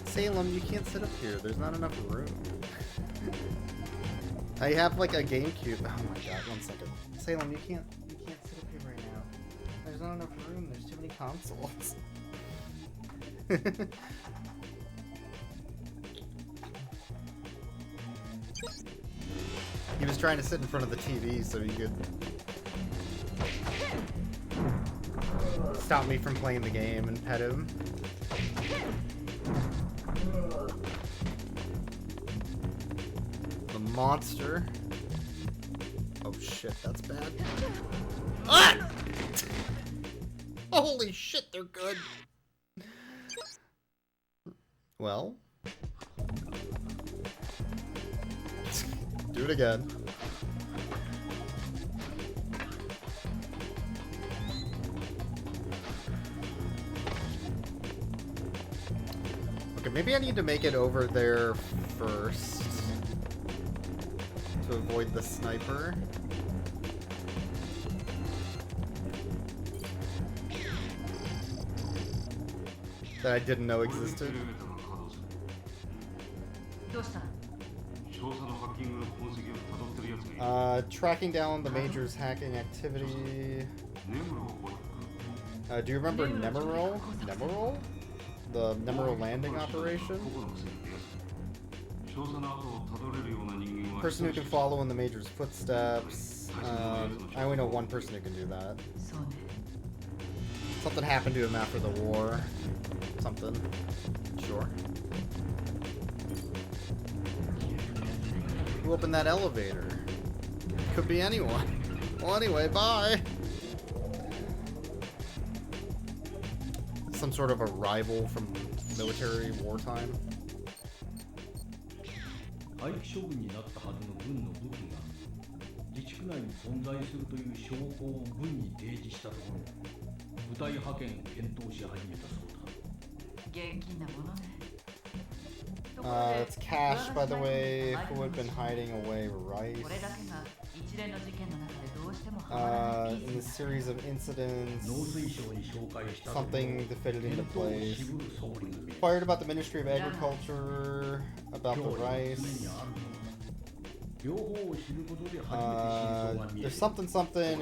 Salem, you can't sit up here. There's not enough room. I have like a GameCube. Oh my god, 1 second. Salem, you can't sit up here right now. There's not enough room. There's too many consoles. He was trying to sit in front of the TV so he could stop me from playing the game and pet him. The monster. Oh shit, that's bad. Ah! Holy shit, they're good. Well. Do it again. Okay, maybe I need to make it over there first to avoid the sniper. That I didn't know existed. Tracking down the Major's hacking activity. Do you remember Nemero? Nemero? The Nemero landing operation? Person who can follow in the Major's footsteps. I only know one person who can do that. Something happened to him after the war. Something. Sure. Who opened that elevator? Could be anyone. Well, anyway, bye! Some sort of a rival from military wartime. 廃棄処分になったはずの軍の武器が自治区内に存在するという証拠を軍に提示したところ、部隊派遣を検討し始めたそうだ。現金なものね。It's cash, by the way, who had been hiding away rice. In the series of incidents, something that fitted into place. Inquired about the Ministry of Agriculture, about the rice. There's something.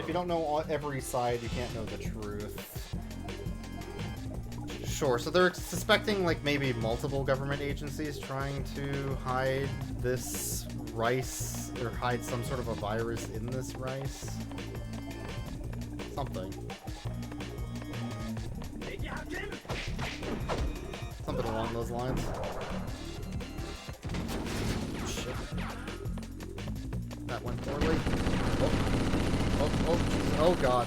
If you don't know every side, you can't know the truth. Sure, so they're suspecting like maybe multiple government agencies trying to hide this rice or hide some sort of a virus in this rice. Something. Something along those lines. Shit. That went poorly. Oh god.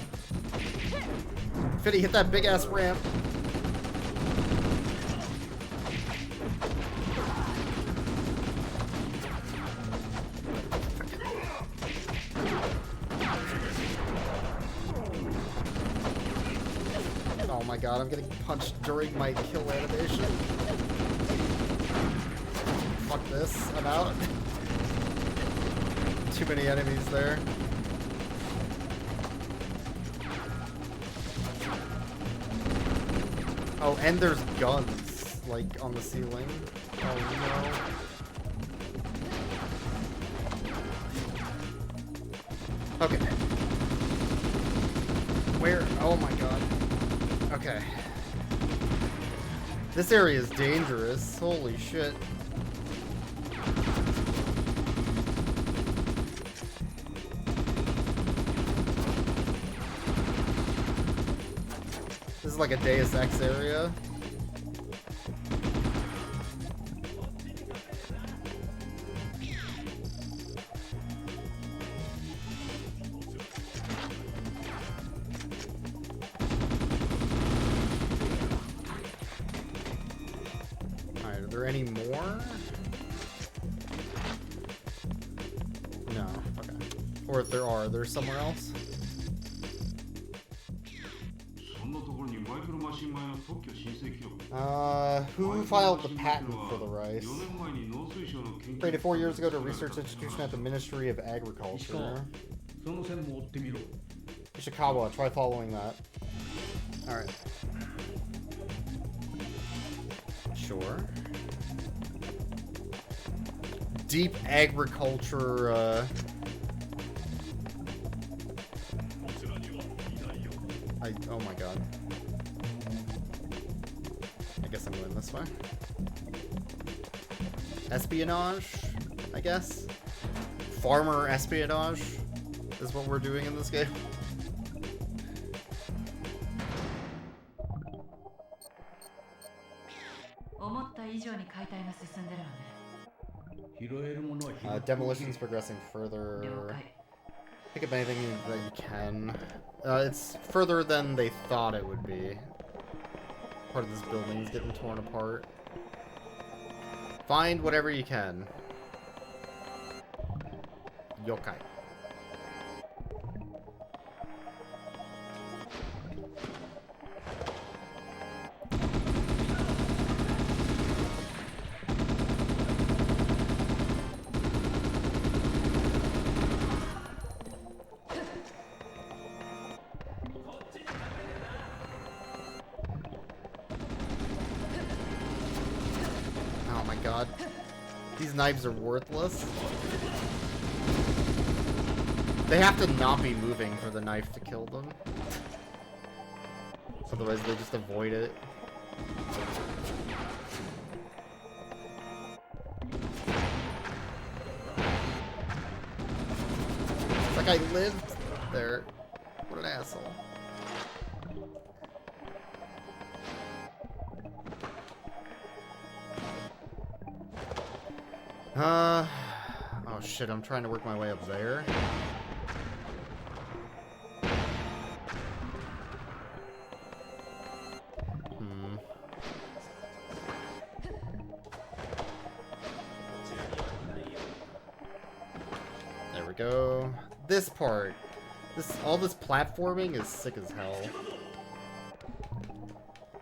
Fitty, hit that big ass ramp. Oh my god, I'm getting punched during my kill animation. Fuck this, I'm out. Too many enemies there. Oh, and there's guns, like, on the ceiling. Oh no. Okay. Where? Oh my god. Okay. This area is dangerous. Holy shit. This is like a Deus Ex area. Any more? No. Okay. Or if there are, there's somewhere else? Who filed the patent for the rice? Created 4 years ago to a research institution at the Ministry of Agriculture. Ishikawa, try following that. Alright. Sure. Deep agriculture, oh my god. I guess I'm going this way. Espionage, I guess? Farmer espionage is what we're doing in this game. Demolition's progressing further. Pick up anything that you can. It's further than they thought it would be. Part of this building is getting torn apart. Find whatever you can. Yokai. These knives are worthless. They have to not be moving for the knife to kill them. Otherwise they just avoid it. It's like I lived there. What an asshole. Oh shit, I'm trying to work my way up there. There we go. This part. All this platforming is sick as hell.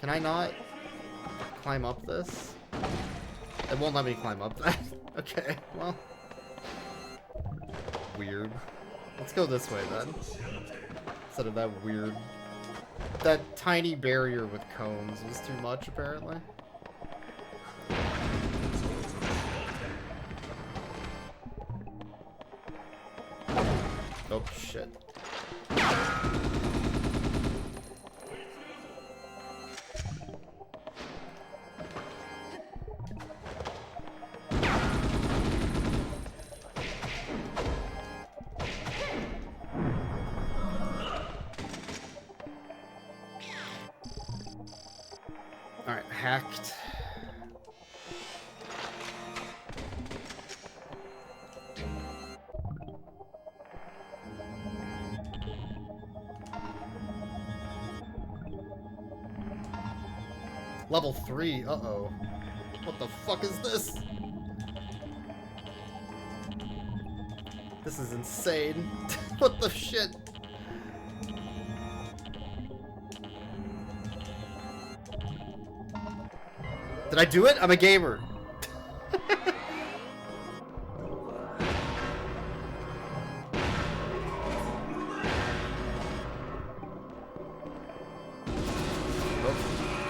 Can I not climb up this? It won't let me climb up that. Okay, well. Weird. Let's go this way then. Instead of that weird... That tiny barrier with cones was too much, apparently. Oh, shit. Alright, hacked. Level 3, uh-oh. What the fuck is this? This is insane. What the shit? Did I do it? I'm a gamer.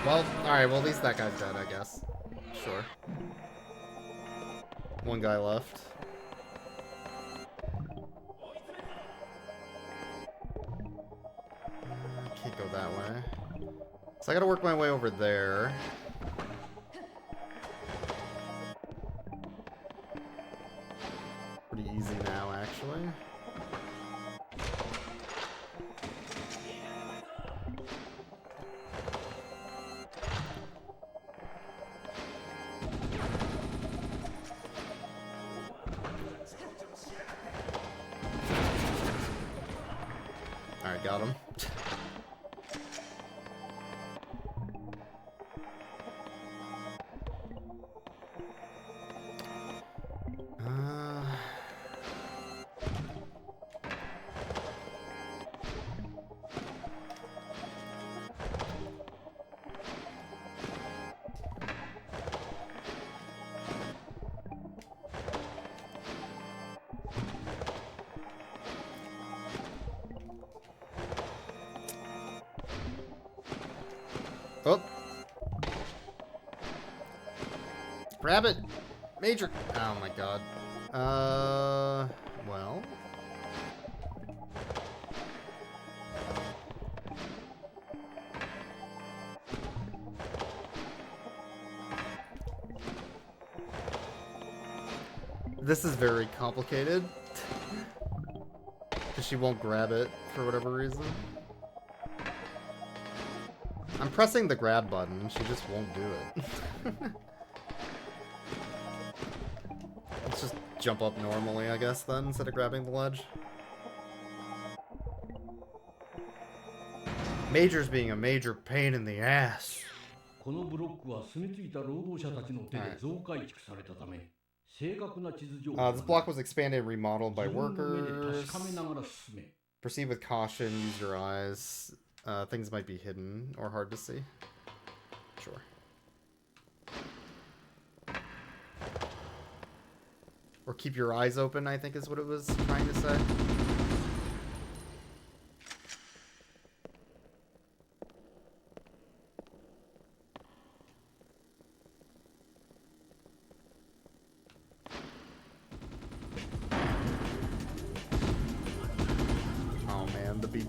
Well, alright, well at least that guy's dead, I guess. Sure. One guy left. Can't go that way. So I gotta work my way over there. Pretty easy now, actually. Alright, got him. Oh. Grab it! Major! Oh my god. Well. This is very complicated. Because she won't grab it for whatever reason. I'm pressing the grab button, she just won't do it. Let's just jump up normally, I guess, then, instead of grabbing the ledge. Major's being a major pain in the ass. This block was expanded and remodeled by workers. Proceed with caution, use your eyes. Things might be hidden or hard to see. Sure. Or keep your eyes open, I think is what it was trying to say.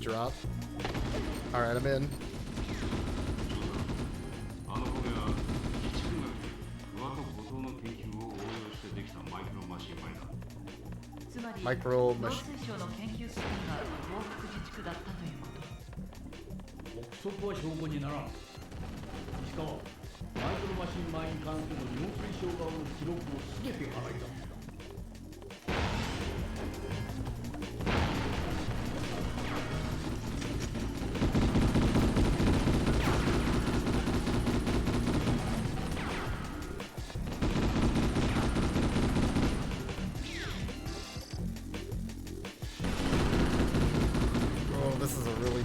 drop. Alright, I'm in. あの骨は自治区学和と後藤の研究を応用してできたマイクロマシン米だ。つまりマイクロ農マシン。水省の研究機関が報復自治区だったということ。憶測は証拠にならん。石川、マイクロマシン米に関する農水省側の記録を全て洗い出す。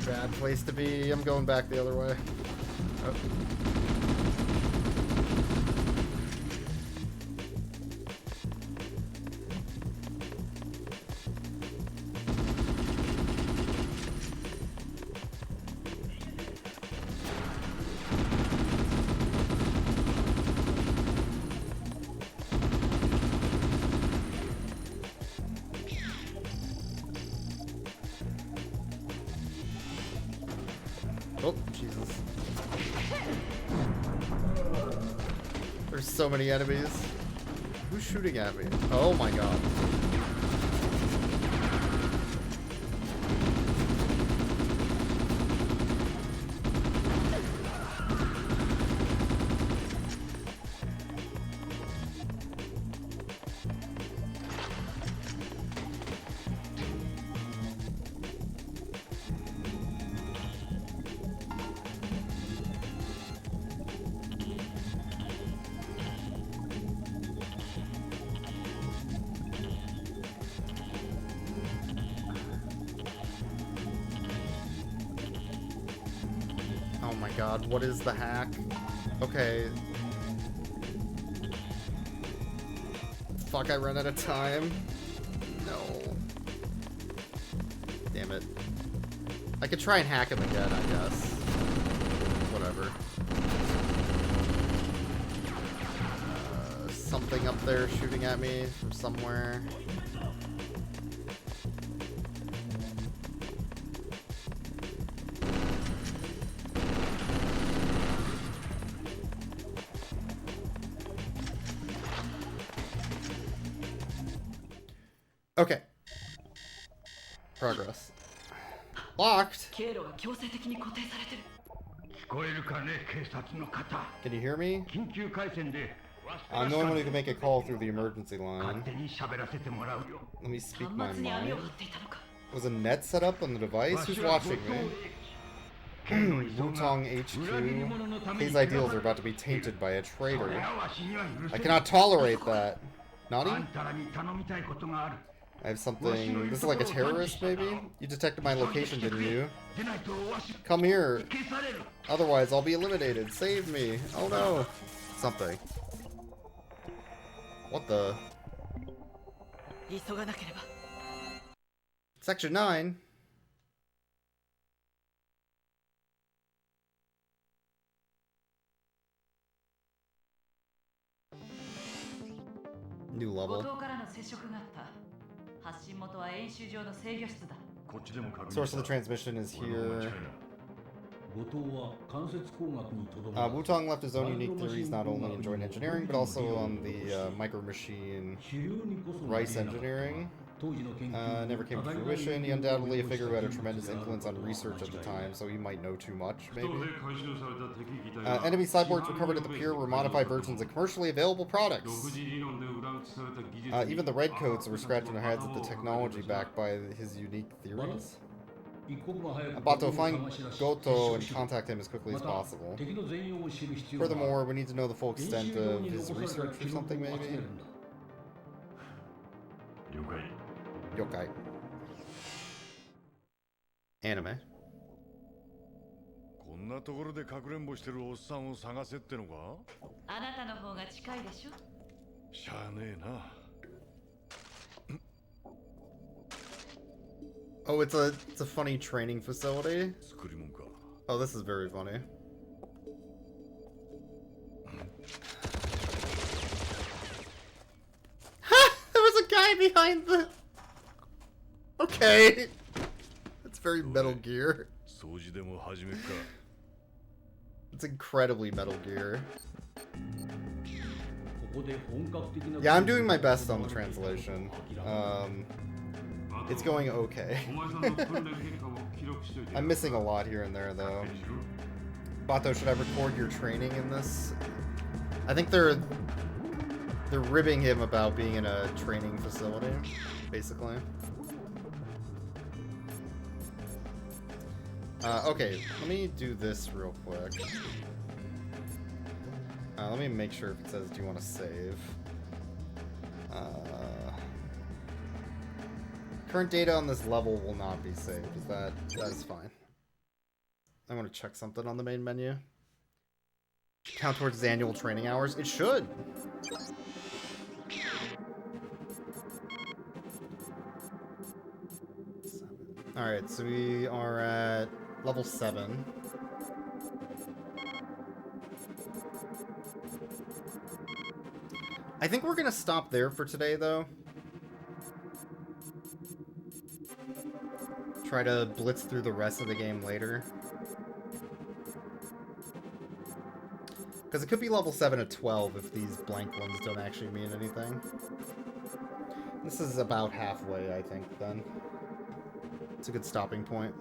Bad place to be. I'm going back the other way. Oh. Oh, Jesus. There's so many enemies. Who's shooting at me? Oh my god. Oh my god, what is the hack? Okay. Fuck, I ran out of time. No. Damn it. I could try and hack him again, I guess. Whatever. Something up there shooting at me from somewhere. Okay. Progress. Locked. Can you hear me? I'm the only one who can make a call through the emergency line. Let me speak my mind. Was a net set up on the device? Who's watching me? Wutong HQ. His ideals are about to be tainted by a traitor. I cannot tolerate that. Nani? I have something. This is like a terrorist, maybe? You detected my location, didn't you? Come here. Otherwise, I'll be eliminated. Save me. Oh no. Something. What the? Section 9. New level. Source of the transmission is here. Wutong left his own unique theories not only in joint engineering, but also on the micro machine rice engineering. Never came to fruition. He undoubtedly a figure who had a tremendous influence on research at the time, so he might know too much, maybe. Enemy cyborgs recovered at the pier were modified versions of commercially available products. Even the redcoats were scratching their heads at the technology backed by his unique theories. Abato, find Goto and contact him as quickly as possible. Furthermore, we need to know the full extent of his research or something, maybe? Yokai. Anime. こんなところでかくれんぼしてるおっさんを探せってのか？あなたの方が近いでしょ？しゃあねえな。Oh, it's a funny training facility. Oh, this is very funny. Ha! There was a guy behind the. Okay, that's very Metal Gear. 掃除でも始めっか。 It's incredibly Metal Gear. ここで本格的な Yeah, I'm doing my best on the translation. It's going okay. I'm missing a lot here and there, though. Bato, should I record your training in this? I think they're ribbing him about being in a training facility, basically. Okay, let me do this real quick. Let me make sure if it says, do you want to save? Current data on this level will not be saved. That is fine. I want to check something on the main menu. Count towards his annual training hours. It should. Alright, so we are at level 7. I think we're gonna stop there for today, though. Try to blitz through the rest of the game later. Because it could be level 7 to 12 if these blank ones don't actually mean anything. This is about halfway, I think, then. It's a good stopping point.